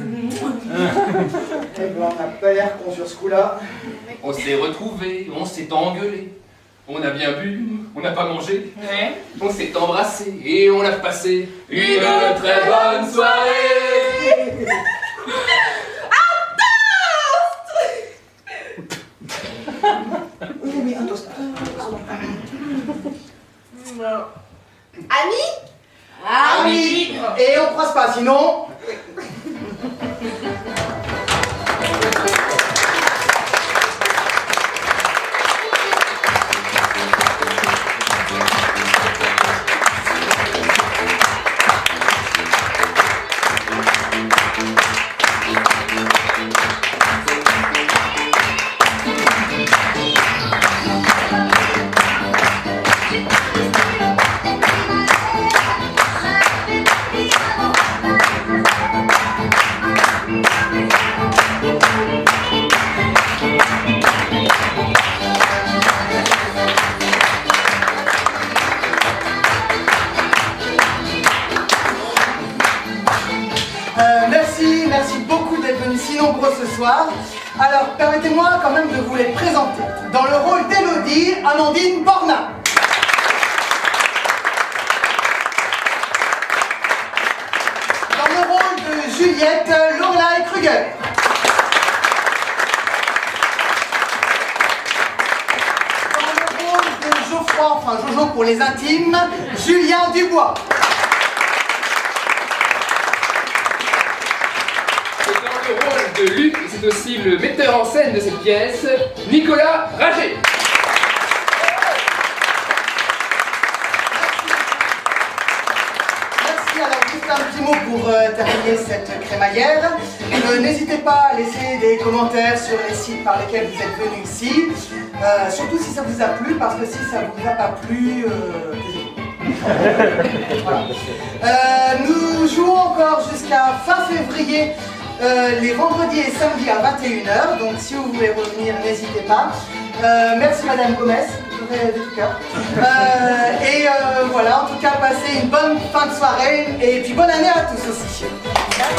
Eh ben, on n'a pas l'air con sur ce coup-là. On s'est retrouvés, on s'est engueulés. On a bien bu, on n'a pas mangé. Ouais. On s'est embrassés et on a passé une très bonne soirée. Oui, mais un toast. Amis? Amis. Et on croise pas, sinon... Merci beaucoup d'être venus si nombreux ce soir. Alors, permettez-moi quand même de vous les présenter. Dans le rôle d'Élodie, Amandine Borna. Dans le rôle de Juliette, Lorelai Kruger. Dans le rôle de Geoffroy, enfin Jojo pour les intimes, Julien Dubois. Le rôle de Luc, et c'est aussi le metteur en scène de cette pièce, Nicolas Rager. Merci, alors juste un petit mot pour terminer cette crémaillère. N'hésitez pas à laisser des commentaires sur les sites par lesquels vous êtes venus ici. Surtout si ça vous a plu, parce que si ça vous a pas plu, désolé. Voilà. Nous jouons encore jusqu'à fin février. Les vendredis et samedis à 21h, donc si vous voulez revenir, n'hésitez pas. Merci Madame Gomez, de tout cœur. Voilà, en tout cas, passez une bonne fin de soirée et puis bonne année à tous aussi. Merci.